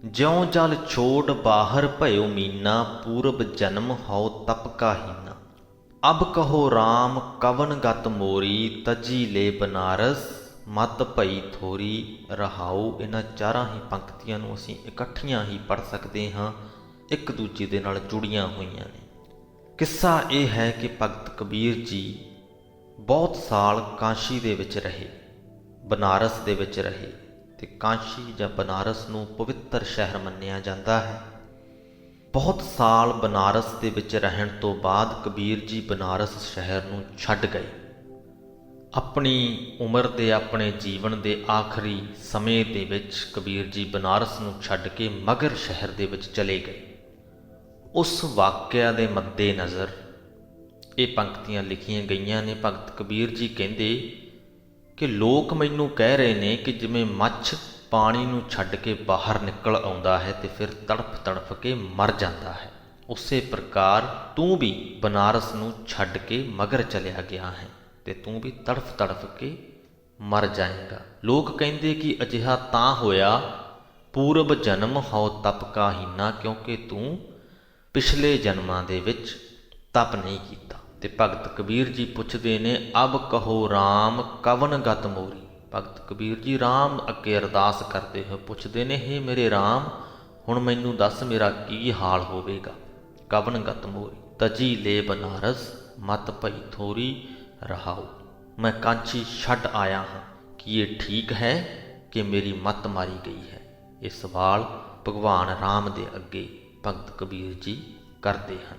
ਜਿਉ ਜਲ ਛੋੜ ਬਾਹਰ ਭਇਓ ਮੀਨਾ, ਪੂਰਬ ਜਨਮ ਹਉ ਤਪ ਕਾਹੀਨਾ। ਅਬ ਕਹੋ ਰਾਮ ਕਵਨ ਗਤ ਮੋਰੀ, ਤਜੀ ਲੈ ਬਨਾਰਸ ਮਤ ਭਈ ਥੋਰੀ। ਰਹਾਉ। ਇਹਨਾਂ ਚਾਰਾਂ ਹੀ ਪੰਕਤੀਆਂ ਨੂੰ ਅਸੀਂ ਇਕੱਠੀਆਂ ਹੀ ਪੜ੍ਹ ਸਕਦੇ ਹਾਂ, ਇੱਕ ਦੂਜੇ ਦੇ ਨਾਲ ਜੁੜੀਆਂ ਹੋਈਆਂ ਨੇ। ਕਿੱਸਾ ਇਹ ਹੈ ਕਿ ਭਗਤ ਕਬੀਰ ਜੀ ਬਹੁਤ ਸਾਲ ਕਾਸ਼ੀ ਦੇ ਵਿੱਚ ਰਹੇ, ਬਨਾਰਸ ਦੇ ਵਿੱਚ ਰਹੇ, ਤੇ ਕਾਸ਼ੀ ਜਾਂ ਬਨਾਰਸ ਨੂੰ ਪਵਿੱਤਰ ਸ਼ਹਿਰ ਮੰਨਿਆ ਜਾਂਦਾ ਹੈ। ਬਹੁਤ ਸਾਲ ਬਨਾਰਸ ਦੇ ਵਿੱਚ ਰਹਿਣ ਤੋਂ ਬਾਅਦ ਕਬੀਰ ਜੀ ਬਨਾਰਸ ਸ਼ਹਿਰ ਨੂੰ ਛੱਡ ਗਏ। ਆਪਣੀ ਉਮਰ ਦੇ, ਆਪਣੇ ਜੀਵਨ ਦੇ ਆਖਰੀ ਸਮੇਂ ਦੇ ਵਿੱਚ ਕਬੀਰ ਜੀ ਬਨਾਰਸ ਨੂੰ ਛੱਡ ਕੇ ਮਗਰ ਸ਼ਹਿਰ ਦੇ ਵਿੱਚ ਚਲੇ ਗਏ। ਉਸ ਵਾਕਿਆ ਦੇ ਮੱਦੇ ਨਜ਼ਰ ਇਹ ਪੰਕਤੀਆਂ ਲਿਖੀਆਂ ਗਈਆਂ ਨੇ। ਭਗਤ ਕਬੀਰ ਜੀ ਕਹਿੰਦੇ ਕਿ ਲੋਕ ਮੈਨੂੰ ਕਹਿ ਰਹੇ ਨੇ ਕਿ ਜਿਵੇਂ ਮੱਛ ਪਾਣੀ ਨੂੰ ਛੱਡ ਕੇ ਬਾਹਰ ਨਿਕਲ ਆਉਂਦਾ ਹੈ ਤੇ ਫਿਰ ਤੜਫ ਤੜਫ ਕੇ ਮਰ ਜਾਂਦਾ ਹੈ, ਉਸੇ ਪ੍ਰਕਾਰ ਤੂੰ ਵੀ ਬਨਾਰਸ ਨੂੰ ਛੱਡ ਕੇ ਮਗਰ ਚਲਿਆ ਗਿਆ ਹੈ ਤੇ ਤੂੰ ਵੀ ਤੜਫ ਤੜਫ ਕੇ ਮਰ ਜਾਏਗਾ। ਲੋਕ ਕਹਿੰਦੇ ਕਿ ਅਜਿਹਾ ਤਾਂ ਹੋਇਆ ਪੂਰਬ ਜਨਮ ਹਉ ਤਪ ਕਾਹੀਨਾ, ਕਿਉਂਕਿ ਤੂੰ ਪਿਛਲੇ ਜਨਮਾਂ ਦੇ ਵਿੱਚ ਤਪ ਨਹੀਂ ਕੀਤਾ। ਤੇ ਭਗਤ ਕਬੀਰ ਜੀ ਪੁੱਛਦੇ ਨੇ ਅਬ ਕਹੋ ਰਾਮ ਕਵਨ ਗਤ ਮੋਰੀ। ਭਗਤ ਕਬੀਰ ਜੀ ਰਾਮ ਅੱਗੇ ਅਰਦਾਸ ਕਰਦੇ ਹੋਏ ਪੁੱਛਦੇ ਨੇ, ਹੇ ਮੇਰੇ ਰਾਮ, ਹੁਣ ਮੈਨੂੰ ਦੱਸ ਮੇਰਾ ਕੀ ਹਾਲ ਹੋਵੇਗਾ। ਕਵਨ ਗਤ ਮੋਰੀ ਤਜੀ ਲੈ ਬਨਾਰਸ ਮਤ ਭਈ ਥੋਰੀ। ਰਹਾਉ। ਮੈਂ ਕਾਂਚੀ ਛੱਡ ਆਇਆ ਹਾਂ, ਕੀ ਇਹ ਠੀਕ ਹੈ ਕਿ ਮੇਰੀ ਮੱਤ ਮਾਰੀ ਗਈ ਹੈ? ਇਹ ਸਵਾਲ ਭਗਵਾਨ ਰਾਮ ਦੇ ਅੱਗੇ ਭਗਤ ਕਬੀਰ ਜੀ ਕਰਦੇ ਹਨ।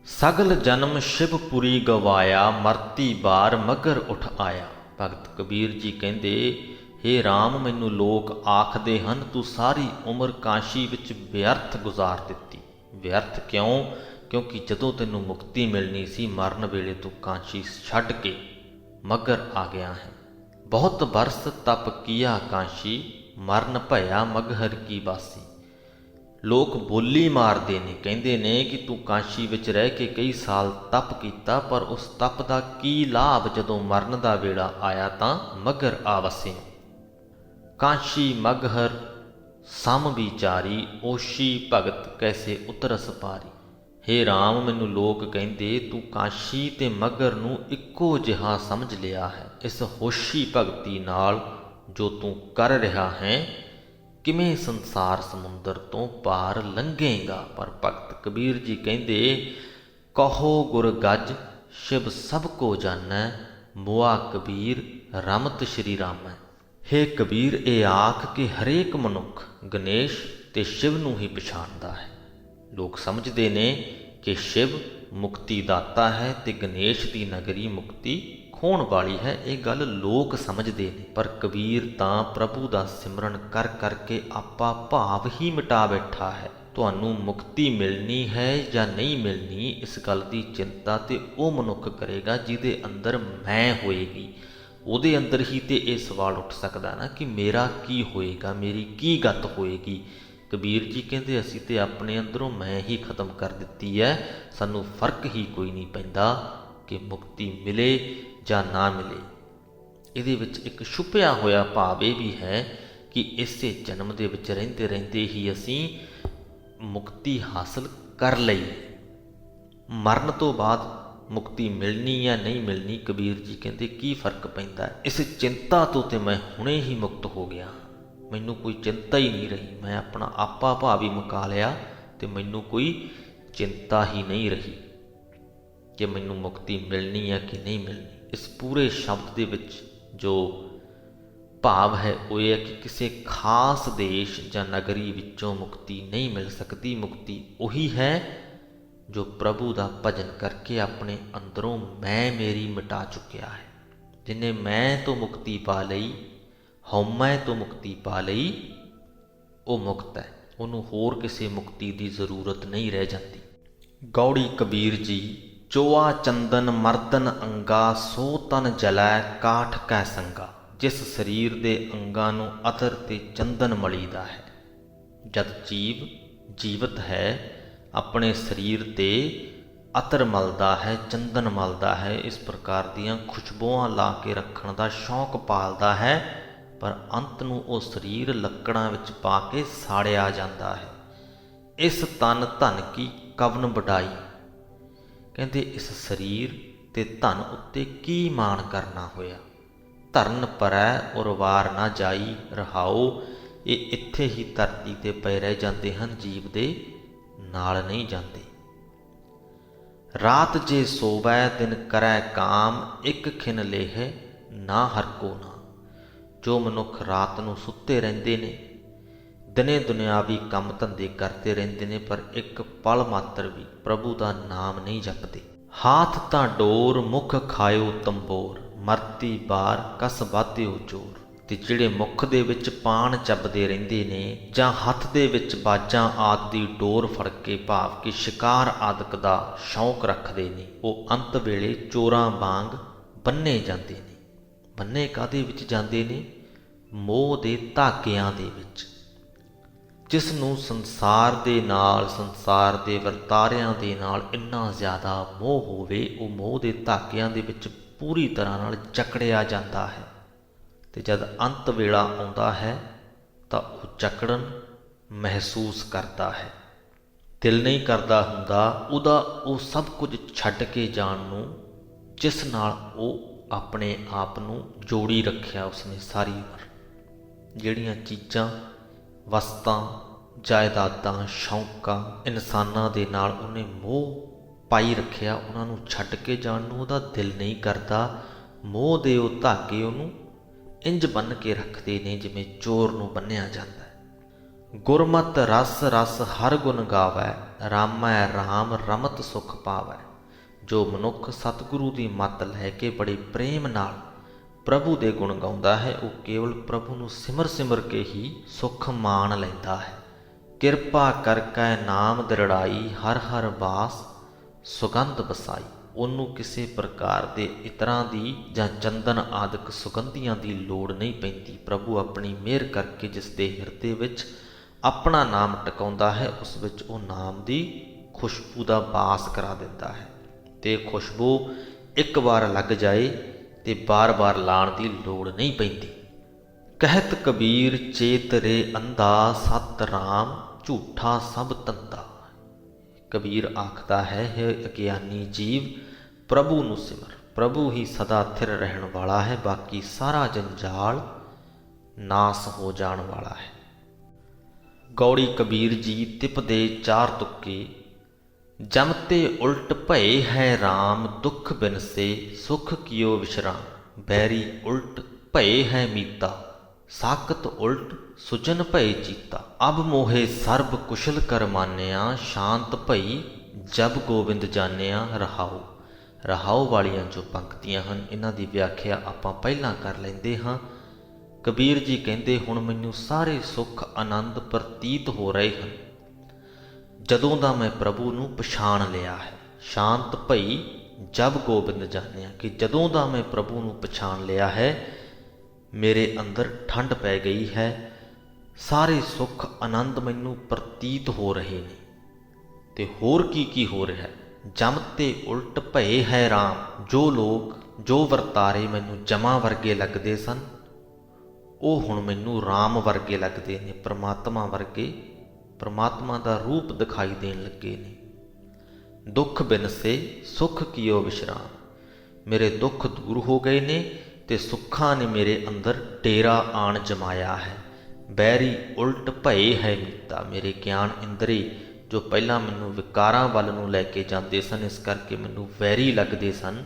ਸਗਲ ਜਨਮ ਸ਼ਿਵਪੁਰੀ ਗਵਾਇਆ, ਮਰਤੀ ਬਾਰ ਮਗਰ ਉਠ ਆਇਆ। ਭਗਤ ਕਬੀਰ ਜੀ ਕਹਿੰਦੇ, ਹੇ ਰਾਮ, ਮੈਨੂੰ ਲੋਕ ਆਖਦੇ ਹਨ ਤੂੰ ਸਾਰੀ ਉਮਰ ਕਾਸ਼ੀ ਵਿੱਚ ਵਿਅਰਥ ਗੁਜ਼ਾਰ ਦਿੱਤੀ। ਵਿਅਰਥ ਕਿਉਂ? ਕਿਉਂਕਿ ਜਦੋਂ ਤੈਨੂੰ ਮੁਕਤੀ ਮਿਲਣੀ ਸੀ ਮਰਨ ਵੇਲੇ ਤੂੰ ਕਾਸ਼ੀ ਛੱਡ ਕੇ ਮਗਰ ਆ ਗਿਆ ਹੈ। ਬਹੁਤ ਬਰਸ ਤਪ ਕੀਆ ਕਾਸ਼ੀ, ਮਰਨ ਭਇਆ ਮਗਹਰ ਕੀ ਬਾਸੀ। ਲੋਕ ਬੋਲੀ ਮਾਰਦੇ ਨੇ, ਕਹਿੰਦੇ ਨੇ ਕਿ ਤੂੰ ਕਾਸ਼ੀ ਵਿੱਚ ਰਹਿ ਕੇ ਕਈ ਸਾਲ ਤਪ ਕੀਤਾ, ਪਰ ਉਸ ਤਪ ਦਾ ਕੀ ਲਾਭ ਜਦੋਂ ਮਰਨ ਦਾ ਵੇਲਾ ਆਇਆ ਤਾਂ ਮਗਰ ਆ ਵਸੇ। ਕਾਸ਼ੀ ਮਗਹਰ ਸਮ ਵਿਚਾਰੀ, ਓਸ਼ੀ ਭਗਤ ਕੈਸੇ ਉਤਰਸ ਪਾਰੀ। ਹੇ ਰਾਮ, ਮੈਨੂੰ ਲੋਕ ਕਹਿੰਦੇ ਤੂੰ ਕਾਸ਼ੀ ਤੇ ਮਗਰ ਨੂੰ ਇੱਕੋ ਜਿਹਾ ਸਮਝ ਲਿਆ ਹੈ। ਇਸ ਹੋਸ਼ੀ ਭਗਤੀ ਨਾਲ ਜੋ ਤੂੰ ਕਰ ਰਿਹਾ ਹੈ, ਕਿਵੇਂ ਸੰਸਾਰ ਸਮੁੰਦਰ ਤੋਂ ਪਾਰ ਲੰਘੇਗਾ। ਪਰ ਭਗਤ ਕਬੀਰ ਜੀ ਕਹਿੰਦੇ, ਕਹੋ ਗੁਰ ਗੱਜ ਸ਼ਿਵ ਸਭ ਕੋ ਜਾਣੈ, ਮੁਆ ਕਬੀਰ ਰਮਤ ਸ਼੍ਰੀ ਰਾਮੈ। ਹੇ ਕਬੀਰ, ਇਹ ਆਖ ਕਿ ਹਰੇਕ ਮਨੁੱਖ ਗਣੇਸ਼ ਤੇ ਸ਼ਿਵ ਨੂੰ ਹੀ ਪਛਾਣਦਾ ਹੈ। ਲੋਕ ਸਮਝਦੇ ਨੇ ਕਿ ਸ਼ਿਵ ਮੁਕਤੀ ਦਾਤਾ ਹੈ ਤੇ ਗਣੇਸ਼ ਦੀ ਨਗਰੀ ਮੁਕਤੀ ਖੋਣ ਵਾਲੀ ਹੈ। ਇਹ ਗੱਲ ਲੋਕ ਸਮਝਦੇ ਨੇ, ਪਰ ਕਬੀਰ ਤਾਂ ਪ੍ਰਭੂ ਦਾ ਸਿਮਰਨ ਕਰ ਕਰਕੇ ਆਪਾ ਭਾਵ ਹੀ ਮਿਟਾ ਬੈਠਾ ਹੈ। ਤੁਹਾਨੂੰ ਮੁਕਤੀ ਮਿਲਣੀ ਹੈ ਜਾਂ ਨਹੀਂ ਮਿਲਣੀ, ਇਸ ਗੱਲ ਦੀ ਚਿੰਤਾ ਤੇ ਉਹ ਮਨੁੱਖ ਕਰੇਗਾ ਜਿਹਦੇ ਅੰਦਰ ਮੈਂ ਹੋਏਗੀ। ਉਹਦੇ ਅੰਦਰ ਹੀ ਤੇ ਇਹ ਸਵਾਲ ਉੱਠ ਸਕਦਾ ਨਾ ਕਿ ਮੇਰਾ ਕੀ ਹੋਏਗਾ, ਮੇਰੀ ਕੀ ਗਤ ਹੋਏਗੀ। ਕਬੀਰ ਜੀ ਕਹਿੰਦੇ ਅਸੀਂ ਤੇ ਆਪਣੇ ਅੰਦਰੋਂ ਮੈਂ ਹੀ ਖਤਮ ਕਰ ਦਿੱਤੀ ਹੈ, ਸਾਨੂੰ ਫਰਕ ਹੀ ਕੋਈ ਨਹੀਂ ਪੈਂਦਾ ਕਿ ਮੁਕਤੀ ਮਿਲੇ ਜਾਂ ਨਾ ਮਿਲੇ। ਇਹਦੇ ਵਿੱਚ ਇੱਕ ਛੁਪਿਆ ਹੋਇਆ ਭਾਵ ਇਹ ਵੀ ਹੈ ਕਿ ਇਸੇ ਜਨਮ ਦੇ ਵਿੱਚ ਰਹਿੰਦੇ ਰਹਿੰਦੇ ਹੀ ਅਸੀਂ ਮੁਕਤੀ ਹਾਸਲ ਕਰ ਲਈ। ਮਰਨ ਤੋਂ ਬਾਅਦ ਮੁਕਤੀ ਮਿਲਣੀ ਜਾਂ ਨਹੀਂ ਮਿਲਣੀ, ਕਬੀਰ ਜੀ ਕਹਿੰਦੇ ਕੀ ਫਰਕ ਪੈਂਦਾ। ਇਸ ਚਿੰਤਾ ਤੋਂ ਤੇ ਮੈਂ ਹੁਣੇ ਹੀ ਮੁਕਤ ਹੋ ਗਿਆ, ਮੈਨੂੰ ਕੋਈ ਚਿੰਤਾ ਹੀ ਨਹੀਂ ਰਹੀ। ਮੈਂ ਆਪਣਾ ਆਪਾ ਭਾਵ ਹੀ ਮੁਕਾ ਲਿਆ ਤੇ ਮੈਨੂੰ ਕੋਈ ਚਿੰਤਾ ਹੀ ਨਹੀਂ ਰਹੀ ਕਿ ਮੈਨੂੰ ਮੁਕਤੀ ਮਿਲਣੀ ਹੈ ਕਿ ਨਹੀਂ ਮਿਲਣੀ। ਇਸ ਪੂਰੇ ਸ਼ਬਦ ਦੇ ਵਿੱਚ ਜੋ ਭਾਵ ਹੈ ਉਹ ਇਹ ਹੈ ਕਿ ਕਿਸੇ ਖਾਸ ਦੇਸ਼ ਜਾਂ ਨਗਰੀ ਵਿੱਚੋਂ ਮੁਕਤੀ ਨਹੀਂ ਮਿਲ ਸਕਦੀ। ਮੁਕਤੀ ਉਹੀ ਹੈ ਜੋ ਪ੍ਰਭੂ ਦਾ ਭਜਨ ਕਰਕੇ ਆਪਣੇ ਅੰਦਰੋਂ ਮੈਂ ਮੇਰੀ ਮਿਟਾ ਚੁੱਕਿਆ ਹੈ। ਜਿਹਨੇ ਮੈਂ ਤੋਂ ਮੁਕਤੀ ਪਾ ਲਈ, ਹਉਮੈ ਤੋਂ ਮੁਕਤੀ ਪਾ ਲਈ, ਉਹ ਮੁਕਤ ਹੈ। ਉਹਨੂੰ ਹੋਰ ਕਿਸੇ ਮੁਕਤੀ ਦੀ ਜ਼ਰੂਰਤ ਨਹੀਂ ਰਹਿ ਜਾਂਦੀ। ਗੌੜੀ ਕਬੀਰ ਜੀ, ਚੋਆ ਚੰਦਨ ਮਰਦਨ ਅੰਗਾ, ਸੋ ਤਨ ਜਲੈ ਕਾਠ ਕੈ ਸੰਗਾ। ਜਿਸ ਸਰੀਰ ਦੇ ਅੰਗਾਂ ਨੂੰ ਅਤਰ ਤੇ ਚੰਦਨ ਮਲੀਦਾ ਹੈ, ਜਦ ਜੀਵ ਜੀਵਤ ਹੈ ਆਪਣੇ ਸਰੀਰ ਤੇ ਅਤਰ ਮਲਦਾ ਹੈ, ਚੰਦਨ ਮਲਦਾ ਹੈ, ਇਸ ਪ੍ਰਕਾਰ ਦੀਆਂ ਖੁਸ਼ਬੂਆਂ ਲਾ ਕੇ ਰੱਖਣ ਦਾ ਸ਼ੌਂਕ ਪਾਲਦਾ ਹੈ, ਪਰ ਅੰਤ ਨੂੰ ਉਹ ਸਰੀਰ ਲੱਕੜਾਂ ਵਿੱਚ ਪਾ ਕੇ ਸਾੜਿਆ ਜਾਂਦਾ ਹੈ। ਇਸ ਤਨ ਧਨ ਕੀ ਕਵਨ ਵਡਾਈ। ਕਹਿੰਦੇ ਇਸ ਸਰੀਰ ਤੇ ਧਨ ਉੱਤੇ ਕੀ ਮਾਣ ਕਰਨਾ ਹੋਇਆ। ਧਰਨ ਪਰੈ ਔਰ ਵਾਰ ਨਾ ਜਾਈ। ਰਹਾਓ, ਇਹ ਇੱਥੇ ਹੀ ਧਰਤੀ ਤੇ ਪਏ ਰਹਿ ਜਾਂਦੇ ਹਨ, ਜੀਵ ਦੇ ਨਾਲ ਨਹੀਂ ਜਾਂਦੇ। ਰਾਤ ਜੇ ਸੋਵੈ ਦਿਨ ਕਰੈ ਕਾਮ, ਇੱਕ ਖਿਨ ਲੇਹੈ ਨਾ ਹਰ ਕੋ ਨਾਮ। ਜੋ ਮਨੁੱਖ ਰਾਤ ਨੂੰ ਸੁੱਤੇ ਰਹਿੰਦੇ ਨੇ, ਦਿਨੇ ਦੁਨਿਆਵੀ ਕੰਮ ਧੰਦੇ ਕਰਦੇ ਰਹਿੰਦੇ ਨੇ, ਪਰ ਇੱਕ ਪਲ ਮਾਤਰ ਵੀ ਪ੍ਰਭੂ ਦਾ ਨਾਮ ਨਹੀਂ ਜਪਦੇ। ਹਾਥ ਤਾਂ ਡੋਰ ਮੁਖ ਖਾਇਓ ਤੰਬੋਰ, ਮਰਤੀ ਬਾਰ ਕਸ ਬਾਧਿਓ ਚੋਰ। ਤੇ ਜਿਹੜੇ ਮੁੱਖ ਦੇ ਵਿੱਚ ਪਾਨ ਚੱਬਦੇ ਰਹਿੰਦੇ ਨੇ ਜਾਂ ਹੱਥ ਦੇ ਵਿੱਚ ਬਾਜਾਂ ਆਦਿ ਦੀ ਡੋਰ ਫੜ ਕੇ, ਭਾਵ ਕਿ ਸ਼ਿਕਾਰ ਆਦਿਕ ਦਾ ਸ਼ੌਂਕ ਰੱਖਦੇ ਨੇ, ਉਹ ਅੰਤ ਵੇਲੇ ਚੋਰਾਂ ਵਾਂਗ ਬੰਨੇ ਜਾਂਦੇ ਨੇ। ਬੰਨੇ ਕਾਹਦੇ ਵਿੱਚ ਜਾਂਦੇ ਨੇ? ਮੋਹ ਦੇ ਧਾਗਿਆਂ ਦੇ ਵਿੱਚ। ਜਿਸ ਨੂੰ ਸੰਸਾਰ ਦੇ ਨਾਲ, ਸੰਸਾਰ ਦੇ ਵਰਤਾਰਿਆਂ ਦੇ ਨਾਲ ਇੰਨਾ ਜ਼ਿਆਦਾ ਮੋਹ ਹੋਵੇ, ਉਹ ਮੋਹ ਦੇ ਧਾਗਿਆਂ ਦੇ ਵਿੱਚ ਪੂਰੀ ਤਰ੍ਹਾਂ ਨਾਲ ਜਕੜਿਆ ਜਾਂਦਾ ਹੈ। ਤੇ ਜਦ ਅੰਤ ਵੇਲਾ ਆਉਂਦਾ ਹੈ ਤਾਂ ਉਹ ਜਕੜਨ ਮਹਿਸੂਸ ਕਰਦਾ ਹੈ। ਦਿਲ ਨਹੀਂ ਕਰਦਾ ਹੁੰਦਾ ਉਹਦਾ ਉਹ ਸਭ ਕੁਝ ਛੱਡ ਕੇ ਜਾਣ ਨੂੰ, ਜਿਸ ਨਾਲ ਉਹ ਆਪਣੇ ਆਪ ਨੂੰ ਜੋੜੀ ਰੱਖਿਆ ਉਸਨੇ ਸਾਰੀ ਉਮਰ। ਜਿਹੜੀਆਂ ਚੀਜ਼ਾਂ, ਵਸਤਾਂ, ਜਾਇਦਾਦਾਂ, ਸ਼ੌਂਕਾਂ, ਇਨਸਾਨਾਂ ਦੇ ਨਾਲ ਉਹਨੇ ਮੋਹ ਪਾਈ ਰੱਖਿਆ, ਉਹਨਾਂ ਨੂੰ ਛੱਡ ਕੇ ਜਾਣ ਨੂੰ ਉਹਦਾ ਦਿਲ ਨਹੀਂ ਕਰਦਾ। ਮੋਹ ਦੇ ਉਹ ਧਾਗੇ ਉਹਨੂੰ ਇੰਜ ਬੰਨ੍ਹ ਕੇ ਰੱਖਦੇ ਨੇ ਜਿਵੇਂ ਚੋਰ ਨੂੰ ਬੰਨ੍ਹਿਆ ਜਾਂਦਾ ਹੈ। ਗੁਰਮਤਿ ਰਸ ਰਸ ਹਰ ਗੁਣ ਗਾਵੈ, ਰਾਮੈ ਰਾਮ ਰਮਤ ਸੁਖ ਪਾਵੈ। ਜੋ ਮਨੁੱਖ ਸਤਿਗੁਰੂ ਦੀ ਮੱਤ ਲੈ ਕੇ ਬੜੇ ਪ੍ਰੇਮ ਨਾਲ ਪ੍ਰਭੂ ਦੇ ਗੁਣ ਗਾਉਂਦਾ ਹੈ, ਉਹ ਕੇਵਲ ਪ੍ਰਭੂ ਨੂੰ ਸਿਮਰ ਸਿਮਰ ਕੇ ਹੀ ਸੁਖ ਮਾਣ ਲੈਂਦਾ ਹੈ। ਕਿਰਪਾ ਕਰ ਕੈ ਨਾਮ ਦ੍ਰਿੜਾਈ, ਹਰ ਹਰ ਬਾਸ ਸੁਗੰਧ ਬਸਾਈ। ਉਹਨੂੰ ਕਿਸੇ ਪ੍ਰਕਾਰ ਦੇ ਇਤਰਾਂ ਦੀ ਜਾਂ ਚੰਦਨ ਆਦਿਕ ਸੁਗੰਧੀਆਂ ਦੀ ਲੋੜ ਨਹੀਂ ਪੈਂਦੀ। ਪ੍ਰਭੂ ਆਪਣੀ ਮਿਹਰ ਕਰਕੇ ਜਿਸ ਦੇ ਹਿਰਦੇ ਵਿੱਚ ਆਪਣਾ ਨਾਮ ਟਿਕਾਉਂਦਾ ਹੈ, ਉਸ ਵਿੱਚ ਉਹ ਨਾਮ ਦੀ ਖੁਸ਼ਬੂ ਦਾ ਵਾਸ ਕਰਾ ਦਿੰਦਾ ਹੈ। ਤੇ ਖੁਸ਼ਬੂ ਇੱਕ ਵਾਰ ਲੱਗ ਜਾਏ ਤੇ ਬਾਰ-ਬਾਰ ਲਾਣ ਦੀ ਲੋੜ ਨਹੀਂ ਪੈਂਦੀ। ਕਹਿਤ ਕਬੀਰ ਚੇਤ ਰੇ ਅੰਧਾ, ਸਤ ਰਾਮ ਝੂਠਾ ਸਭ ਧੰਦਾ। ਕਬੀਰ ਆਖਦਾ ਹੈ, ਹੇ ਅਗਿਆਨੀ ਜੀਵ, ਪ੍ਰਭੂ ਨੂੰ ਸਿਮਰ। ਪ੍ਰਭੂ ਹੀ ਸਦਾ ਥਿਰ ਰਹਿਣ ਵਾਲਾ ਹੈ, ਬਾਕੀ ਸਾਰਾ ਜੰਜਾਲ ਨਾਸ ਹੋ ਜਾਣ ਵਾਲਾ ਹੈ। ਗੌੜੀ ਕਬੀਰ ਜੀ ਤਿਪਦੇ ਚਾਰ ਤੁੱਕੇ, ਜਮ ਤੇ ਉਲਟ ਭਏ ਹੈ ਰਾਮ, ਦੁੱਖ ਬਿਨਸੇ ਸੁਖ ਕੀਓ ਵਿਸ਼ਰਾਮ। ਬੈਰੀ ਉਲਟ ਭਏ ਹੈ ਮੀਤਾ, ਸਾਕਤ ਉਲਟ ਸੁਜਨ ਭਏ ਚੀਤਾ। ਅਬ ਮੋਹੇ ਸਰਬ ਕੁਸ਼ਲ ਕਰ ਮਾਨਿਆ, ਸ਼ਾਂਤ ਭਈ ਜਬ ਗੋਬਿੰਦ ਜਾਣਿਆ। ਰਹਾਉ। ਰਹਾਉ ਵਾਲੀਆਂ ਜੋ ਪੰਕਤੀਆਂ ਹਨ, ਇਹਨਾਂ ਦੀ ਵਿਆਖਿਆ ਆਪਾਂ ਪਹਿਲਾਂ ਕਰ ਲੈਂਦੇ ਹਾਂ। ਕਬੀਰ ਜੀ ਕਹਿੰਦੇ, ਹੁਣ ਮੈਨੂੰ ਸਾਰੇ ਸੁੱਖ ਆਨੰਦ ਪ੍ਰਤੀਤ ਹੋ ਰਹੇ ਹਨ ਜਦੋਂ ਦਾ ਮੈਂ ਪ੍ਰਭੂ ਨੂੰ ਪਛਾਣ ਲਿਆ ਹੈ। ਸ਼ਾਂਤ ਭਈ ਜਬ ਗੋਬਿੰਦ ਜਾਣਿਆ, ਕਿ ਜਦੋਂ ਦਾ ਮੈਂ ਪ੍ਰਭੂ ਨੂੰ ਪਛਾਣ ਲਿਆ ਹੈ, ਮੇਰੇ ਅੰਦਰ ਠੰਡ ਪੈ ਗਈ ਹੈ। ਸਾਰੇ ਸੁੱਖ ਆਨੰਦ ਮੈਨੂੰ ਪ੍ਰਤੀਤ ਹੋ ਰਹੇ ਨੇ। ਤੇ ਹੋਰ ਕੀ ਕੀ ਹੋ ਰਿਹਾ? ਜਮ ਤੇ ਉਲਟ ਭਏ ਹੈ ਰਾਮ। ਜੋ ਲੋਕ, ਜੋ ਵਰਤਾਰੇ ਮੈਨੂੰ ਜਮਾਂ ਵਰਗੇ ਲੱਗਦੇ ਸਨ, ਉਹ ਹੁਣ ਮੈਨੂੰ ਰਾਮ ਵਰਗੇ ਲੱਗਦੇ ਨੇ, ਪਰਮਾਤਮਾ ਵਰਗੇ, ਪਰਮਾਤਮਾ ਦਾ ਰੂਪ ਦਿਖਾਈ ਦੇਣ ਲੱਗੇ ਨੇ। ਦੁੱਖ ਬਿਨਸੇ ਸੁਖ ਕੀਓ ਵਿਸ਼ਰਾਮ। ਮੇਰੇ ਦੁੱਖ ਦੂਰ ਹੋ ਗਏ ਨੇ ਤੇ ਸੁੱਖਾਂ ਨੇ ਮੇਰੇ ਅੰਦਰ ਡੇਰਾ ਆਣ ਜਮਾਇਆ ਹੈ। ਬੈਰੀ ਉਲਟ ਭਏ ਹੈ ਮੀਤਾ। ਮੇਰੇ ਗਿਆਨ ਇੰਦਰੀ ਜੋ ਪਹਿਲਾਂ ਮੈਨੂੰ ਵਿਕਾਰਾਂ ਵੱਲ ਨੂੰ ਲੈ ਕੇ ਜਾਂਦੇ ਸਨ, ਇਸ ਕਰਕੇ ਮੈਨੂੰ ਵੈਰੀ ਲੱਗਦੇ ਸਨ,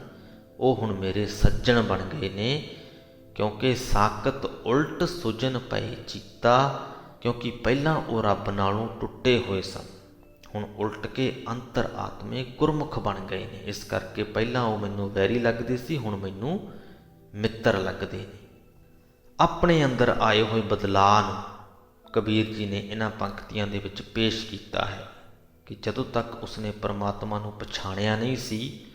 ਉਹ ਹੁਣ ਮੇਰੇ ਸੱਜਣ ਬਣ ਗਏ ਨੇ। ਕਿਉਂਕਿ ਸਾਕਤ ਉਲਟ ਸੁਜਨ ਪਏ ਚੀਤਾ, ਕਿਉਂਕਿ ਪਹਿਲਾਂ ਉਹ ਰੱਬ ਨਾਲੋਂ ਟੁੱਟੇ ਹੋਏ ਸਨ, ਹੁਣ ਉਲਟ ਕੇ ਅੰਤਰ ਆਤਮੇ ਗੁਰਮੁਖ ਬਣ ਗਏ ਨੇ। ਇਸ ਕਰਕੇ ਪਹਿਲਾਂ ਉਹ ਮੈਨੂੰ ਵੈਰੀ ਲੱਗਦੇ ਸੀ, ਹੁਣ ਮੈਨੂੰ ਮਿੱਤਰ ਲੱਗਦੇ ਨੇ। ਆਪਣੇ ਅੰਦਰ ਆਏ ਹੋਏ ਬਦਲਾਅ ਨੂੰ ਕਬੀਰ ਜੀ ਨੇ ਇਹਨਾਂ ਪੰਕਤੀਆਂ ਦੇ ਵਿੱਚ ਪੇਸ਼ ਕੀਤਾ ਹੈ ਕਿ ਜਦੋਂ ਤੱਕ ਉਸਨੇ ਪਰਮਾਤਮਾ ਨੂੰ ਪਛਾਣਿਆ ਨਹੀਂ ਸੀ,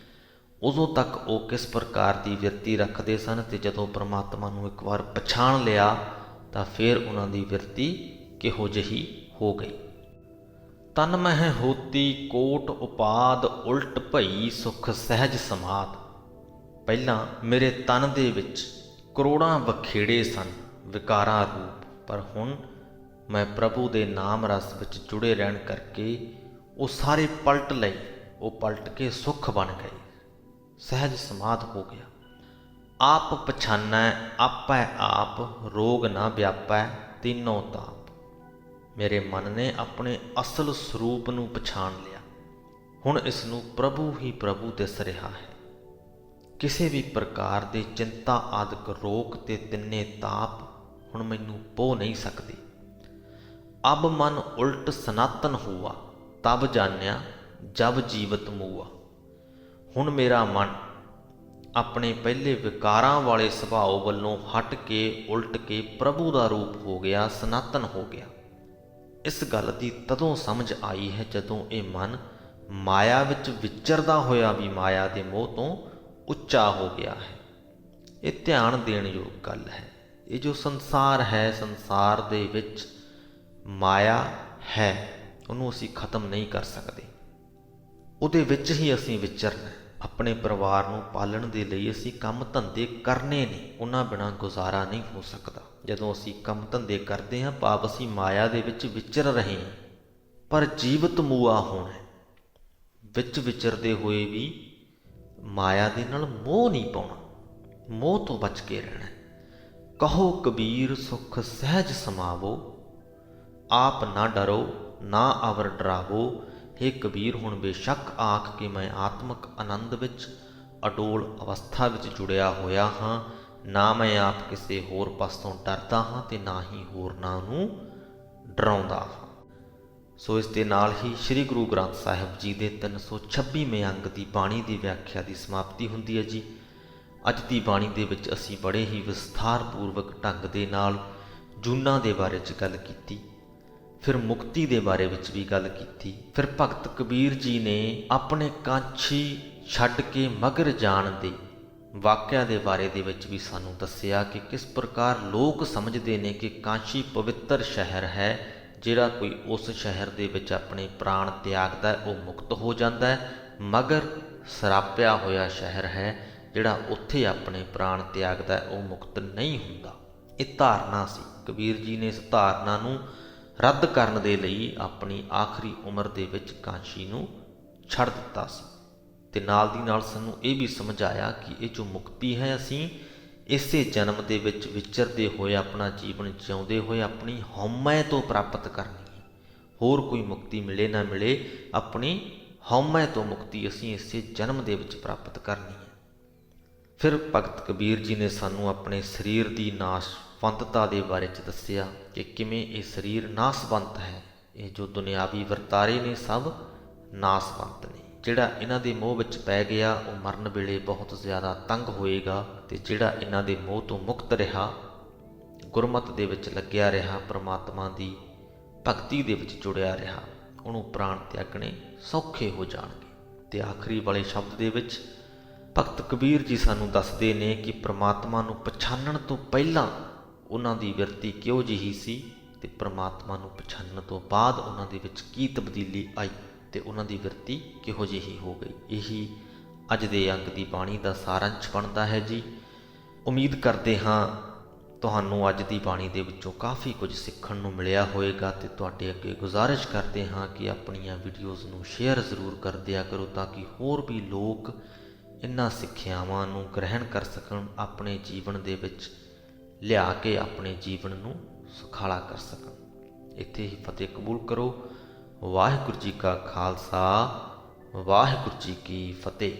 ਉਦੋਂ ਤੱਕ ਉਹ ਕਿਸ ਪ੍ਰਕਾਰ ਦੀ ਬਿਰਤੀ ਰੱਖਦੇ ਸਨ, ਅਤੇ ਜਦੋਂ ਪਰਮਾਤਮਾ ਨੂੰ ਇੱਕ ਵਾਰ ਪਛਾਣ ਲਿਆ ਤਾਂ ਫਿਰ ਉਹਨਾਂ ਦੀ ਬਿਰਤੀ ਕਿਹੋ ਜਿਹੀ ਹੋ ਗਈ। ਤਨ ਮਹਿ ਹੋਤੀ ਕੋਟ ਉਪਾਦ, ਉਲਟ ਭਈ ਸੁਖ ਸਹਿਜ ਸਮਾਧ। ਪਹਿਲਾਂ ਮੇਰੇ ਤਨ ਦੇ ਵਿੱਚ ਕਰੋੜਾਂ ਵਖੇੜੇ ਸਨ, ਵਿਕਾਰਾਂ ਰੂਪ, ਪਰ ਹੁਣ ਮੈਂ ਪ੍ਰਭੂ ਦੇ ਨਾਮ ਰਸ ਵਿੱਚ ਜੁੜੇ ਰਹਿਣ ਕਰਕੇ ਉਹ ਸਾਰੇ ਪਲਟ ਲਏ, ਉਹ ਪਲਟ ਕੇ ਸੁੱਖ ਬਣ ਗਏ, ਸਹਿਜ ਸਮਾਧ ਹੋ ਗਿਆ। ਆਪ ਪਛਾਨੈ ਆਪੈ ਆਪ, ਰੋਗ ਨਾ ਵਿਆਪੈ ਤੀਨੋਂ ਤਾਪ। ਮੇਰੇ ਮਨ ਨੇ ਆਪਣੇ ਅਸਲ ਸਰੂਪ ਨੂੰ ਪਛਾਣ ਲਿਆ, ਹੁਣ ਇਸ ਨੂੰ ਪ੍ਰਭੂ ਹੀ ਪ੍ਰਭੂ ਦਿਸ ਰਿਹਾ ਹੈ। ਕਿਸੇ ਵੀ ਪ੍ਰਕਾਰ ਦੇ ਚਿੰਤਾ ਆਦਿਕ ਰੋਗ ਤੇ ਤਿੰਨੇ ਤਾਪ ਹੁਣ ਮੈਨੂੰ ਪੋ ਨਹੀਂ ਸਕਦੇ। ਅਬ ਮਨ ਉਲਟ ਸਨਾਤਨ ਹੁਆ, ਤਬ ਜਾਣਿਆ ਜਬ ਜੀਵਤ ਮੂਆ। ਹੁਣ ਮੇਰਾ ਮਨ ਆਪਣੇ ਪਹਿਲੇ ਵਿਕਾਰਾਂ ਵਾਲੇ ਸੁਭਾਅ ਵੱਲੋਂ ਹਟ ਕੇ ਉਲਟ ਕੇ ਪ੍ਰਭੂ ਦਾ ਰੂਪ ਹੋ ਗਿਆ, ਸਨਾਤਨ ਹੋ ਗਿਆ। ਇਸ ਗੱਲ ਦੀ ਤਦੋਂ ਸਮਝ ਆਈ ਹੈ ਜਦੋਂ ਇਹ ਮਨ ਮਾਇਆ ਵਿੱਚ ਵਿਚਰਦਾ ਹੋਇਆ ਵੀ ਮਾਇਆ ਦੇ ਮੋਹ ਤੋਂ ਉੱਚਾ ਹੋ ਗਿਆ ਹੈ। ਇਹ ਧਿਆਨ ਦੇਣ ਯੋਗ ਗੱਲ ਹੈ। ਇਹ ਜੋ ਸੰਸਾਰ ਹੈ, ਸੰਸਾਰ ਦੇ ਵਿੱਚ ਮਾਇਆ ਹੈ, ਉਹਨੂੰ ਅਸੀਂ ਖਤਮ ਨਹੀਂ ਕਰ ਸਕਦੇ, ਉਹਦੇ ਵਿੱਚ ਹੀ ਅਸੀਂ ਵਿਚਰਨਾ। ਆਪਣੇ ਪਰਿਵਾਰ ਨੂੰ ਪਾਲਣ ਦੇ ਲਈ ਅਸੀਂ ਕੰਮ ਧੰਦੇ ਕਰਨੇ ਨੇ, ਉਹਨਾਂ ਬਿਨਾਂ ਗੁਜ਼ਾਰਾ ਨਹੀਂ ਹੋ ਸਕਦਾ। ਜਦੋਂ ਅਸੀਂ ਕੰਮ ਧੰਦੇ ਕਰਦੇ ਹਾਂ, ਭਾਵ ਅਸੀਂ ਮਾਇਆ ਦੇ ਵਿੱਚ ਵਿਚਰ ਰਹੇ ਹਾਂ, ਪਰ ਜੀਵਤ ਮੂਆ ਹੋਣਾ, ਵਿੱਚ ਵਿਚਰਦੇ ਹੋਏ ਵੀ ਮਾਇਆ ਦੇ ਨਾਲ ਮੋਹ ਨਹੀਂ ਪਾਉਣਾ, ਮੋਹ ਤੋਂ ਬਚ ਕੇ ਰਹਿਣਾ। ਕਹੋ ਕਬੀਰ ਸੁਖ ਸਹਿਜ ਸਮਾਵੋ, ਆਪ ਨਾ ਡਰੋ ਨਾ ਅਵਰ ਡਰਾਵੋ। ਹੇ ਕਬੀਰ, ਹੁਣ ਬੇਸ਼ੱਕ ਆਖ ਕਿ ਮੈਂ ਆਤਮਿਕ ਆਨੰਦ ਵਿੱਚ ਅਡੋਲ ਅਵਸਥਾ ਵਿੱਚ ਜੁੜਿਆ ਹੋਇਆ ਹਾਂ, ਨਾ ਮੈਂ ਆਪ ਕਿਸੇ ਹੋਰ ਪਾਸੋਂ ਡਰਦਾ ਹਾਂ ਅਤੇ ਨਾ ਹੀ ਹੋਰਨਾਂ ਨੂੰ ਡਰਾਉਂਦਾ ਹਾਂ। ਸੋ ਇਸ ਦੇ ਨਾਲ ਹੀ ਸ੍ਰੀ ਗੁਰੂ ਗ੍ਰੰਥ ਸਾਹਿਬ ਜੀ ਦੇ 326ਵੇਂ ਅੰਗ ਦੀ ਬਾਣੀ ਦੀ ਵਿਆਖਿਆ ਦੀ ਸਮਾਪਤੀ ਹੁੰਦੀ ਹੈ ਜੀ। ਅੱਜ ਦੀ ਬਾਣੀ ਦੇ ਵਿੱਚ ਅਸੀਂ ਬੜੇ ਹੀ ਵਿਸਥਾਰਪੂਰਵਕ ਢੰਗ ਦੇ ਨਾਲ ਜੂਨਾਂ ਦੇ ਬਾਰੇ 'ਚ ਗੱਲ ਕੀਤੀ, ਫਿਰ ਮੁਕਤੀ ਦੇ ਬਾਰੇ ਵਿੱਚ ਵੀ ਗੱਲ ਕੀਤੀ, ਫਿਰ ਭਗਤ ਕਬੀਰ ਜੀ ਨੇ ਆਪਣੇ ਕਾਂਛੀ ਛੱਡ ਕੇ ਮਗਰ ਜਾਣ ਦੇ ਵਾਕਿਆ ਦੇ ਬਾਰੇ ਦੇ ਵਿੱਚ ਵੀ ਸਾਨੂੰ ਦੱਸਿਆ ਕਿ ਕਿਸ ਪ੍ਰਕਾਰ ਲੋਕ ਸਮਝਦੇ ਨੇ ਕਿ ਕਾਂਛੀ ਪਵਿੱਤਰ ਸ਼ਹਿਰ ਹੈ, ਜਿਹੜਾ ਕੋਈ ਉਸ ਸ਼ਹਿਰ ਦੇ ਵਿੱਚ ਆਪਣੇ ਪ੍ਰਾਣ ਤਿਆਗਦਾ ਉਹ ਮੁਕਤ ਹੋ ਜਾਂਦਾ ਹੈ, ਮਗਰ ਸਰਾਪਿਆ ਹੋਇਆ ਸ਼ਹਿਰ ਹੈ, ਜਿਹੜਾ ਉੱਥੇ ਆਪਣੇ ਪ੍ਰਾਣ ਤਿਆਗਦਾ ਉਹ ਮੁਕਤ ਨਹੀਂ ਹੁੰਦਾ। ਇਹ ਧਾਰਨਾ ਸੀ। ਕਬੀਰ ਜੀ ਨੇ ਇਸ ਧਾਰਨਾ ਨੂੰ ਰੱਦ ਕਰਨ ਦੇ ਲਈ ਆਪਣੀ ਆਖਰੀ ਉਮਰ ਦੇ ਵਿੱਚ ਕਾਂਸ਼ੀ ਨੂੰ ਛੱਡ ਦਿੱਤਾ ਸੀ, ਅਤੇ ਨਾਲ ਦੀ ਨਾਲ ਸਾਨੂੰ ਇਹ ਵੀ ਸਮਝਾਇਆ ਕਿ ਇਹ ਜੋ ਮੁਕਤੀ ਹੈ, ਅਸੀਂ ਇਸੇ ਜਨਮ ਦੇ ਵਿੱਚ ਵਿਚਰਦੇ ਹੋਏ ਆਪਣਾ ਜੀਵਨ ਜਿਉਂਦੇ ਹੋਏ ਆਪਣੀ ਹਉਮੈ ਤੋਂ ਪ੍ਰਾਪਤ ਕਰਨੀ ਹੈ। ਹੋਰ ਕੋਈ ਮੁਕਤੀ ਮਿਲੇ ਨਾ ਮਿਲੇ, ਆਪਣੀ ਹਉਮੈ ਤੋਂ ਮੁਕਤੀ ਅਸੀਂ ਇਸੇ ਜਨਮ ਦੇ ਵਿੱਚ ਪ੍ਰਾਪਤ ਕਰਨੀ ਹੈ। ਫਿਰ ਭਗਤ ਕਬੀਰ ਜੀ ਨੇ ਸਾਨੂੰ ਆਪਣੇ ਸਰੀਰ ਦੀ ਨਾਸ਼ਵੰਤਤਾ ਦੇ ਬਾਰੇ 'ਚ ਦੱਸਿਆ ਕਿ ਕਿਵੇਂ ਇਹ ਸਰੀਰ ਨਾਸਵੰਤ ਹੈ। ਇਹ ਜੋ ਦੁਨਿਆਵੀ ਵਰਤਾਰੇ ਨੇ ਸਭ ਨਾਸਵੰਤ ਨੇ। ਜਿਹੜਾ ਇਹਨਾਂ ਦੇ ਮੋਹ ਵਿੱਚ ਪੈ ਗਿਆ ਉਹ ਮਰਨ ਵੇਲੇ ਬਹੁਤ ਜ਼ਿਆਦਾ ਤੰਗ ਹੋਏਗਾ, ਅਤੇ ਜਿਹੜਾ ਇਹਨਾਂ ਦੇ ਮੋਹ ਤੋਂ ਮੁਕਤ ਰਿਹਾ, ਗੁਰਮਤਿ ਦੇ ਵਿੱਚ ਲੱਗਿਆ ਰਿਹਾ, ਪਰਮਾਤਮਾ ਦੀ ਭਗਤੀ ਦੇ ਵਿੱਚ ਜੁੜਿਆ ਰਿਹਾ, ਉਹਨੂੰ ਪ੍ਰਾਣ ਤਿਆਗਣੇ ਸੌਖੇ ਹੋ ਜਾਣਗੇ। ਅਤੇ ਆਖਰੀ ਵਾਲੇ ਸ਼ਬਦ ਦੇ ਵਿੱਚ ਭਗਤ ਕਬੀਰ ਜੀ ਸਾਨੂੰ ਦੱਸਦੇ ਨੇ ਕਿ ਪ੍ਰਮਾਤਮਾ ਨੂੰ ਪਛਾਣਨ ਤੋਂ ਪਹਿਲਾਂ ਉਹਨਾਂ ਦੀ ਬਿਰਤੀ ਕਿਹੋ ਜਿਹੀ ਸੀ, ਅਤੇ ਪ੍ਰਮਾਤਮਾ ਨੂੰ ਪਛਾਣਨ ਤੋਂ ਬਾਅਦ ਉਹਨਾਂ ਦੇ ਵਿੱਚ ਕੀ ਤਬਦੀਲੀ ਆਈ, ਅਤੇ ਉਹਨਾਂ ਦੀ ਬਿਰਤੀ ਕਿਹੋ ਜਿਹੀ ਹੋ ਗਈ। ਇਹੀ ਅੱਜ ਦੇ ਅੰਗ ਦੀ ਬਾਣੀ ਦਾ ਸਾਰੰਸ਼ ਬਣਦਾ ਹੈ ਜੀ। ਉਮੀਦ ਕਰਦੇ ਹਾਂ ਤੁਹਾਨੂੰ ਅੱਜ ਦੀ ਬਾਣੀ ਦੇ ਵਿੱਚੋਂ ਕਾਫੀ ਕੁਝ ਸਿੱਖਣ ਨੂੰ ਮਿਲਿਆ ਹੋਵੇਗਾ, ਅਤੇ ਤੁਹਾਡੇ ਅੱਗੇ ਗੁਜ਼ਾਰਿਸ਼ ਕਰਦੇ ਹਾਂ ਕਿ ਆਪਣੀਆਂ ਵੀਡੀਓਜ਼ ਨੂੰ ਸ਼ੇਅਰ ਜ਼ਰੂਰ ਕਰ ਦਿਆ ਕਰੋ, ਤਾਂ ਕਿ ਹੋਰ ਵੀ ਲੋਕ ਇਹਨਾਂ ਸਿੱਖਿਆਵਾਂ ਨੂੰ ਗ੍ਰਹਿਣ ਕਰ ਸਕਣ, ਆਪਣੇ ਜੀਵਨ ਦੇ ਵਿੱਚ ਲਿਆ ਕੇ ਆਪਣੇ ਜੀਵਨ ਨੂੰ ਸੁਖਾਲਾ ਕਰ ਸਕਣ। ਇੱਥੇ ਹੀ ਫਤਿਹ ਕਬੂਲ ਕਰੋ। ਵਾਹਿਗੁਰੂ ਜੀ ਕਾ ਖਾਲਸਾ, ਵਾਹਿਗੁਰੂ ਜੀ ਕੀ ਫਤਿਹ।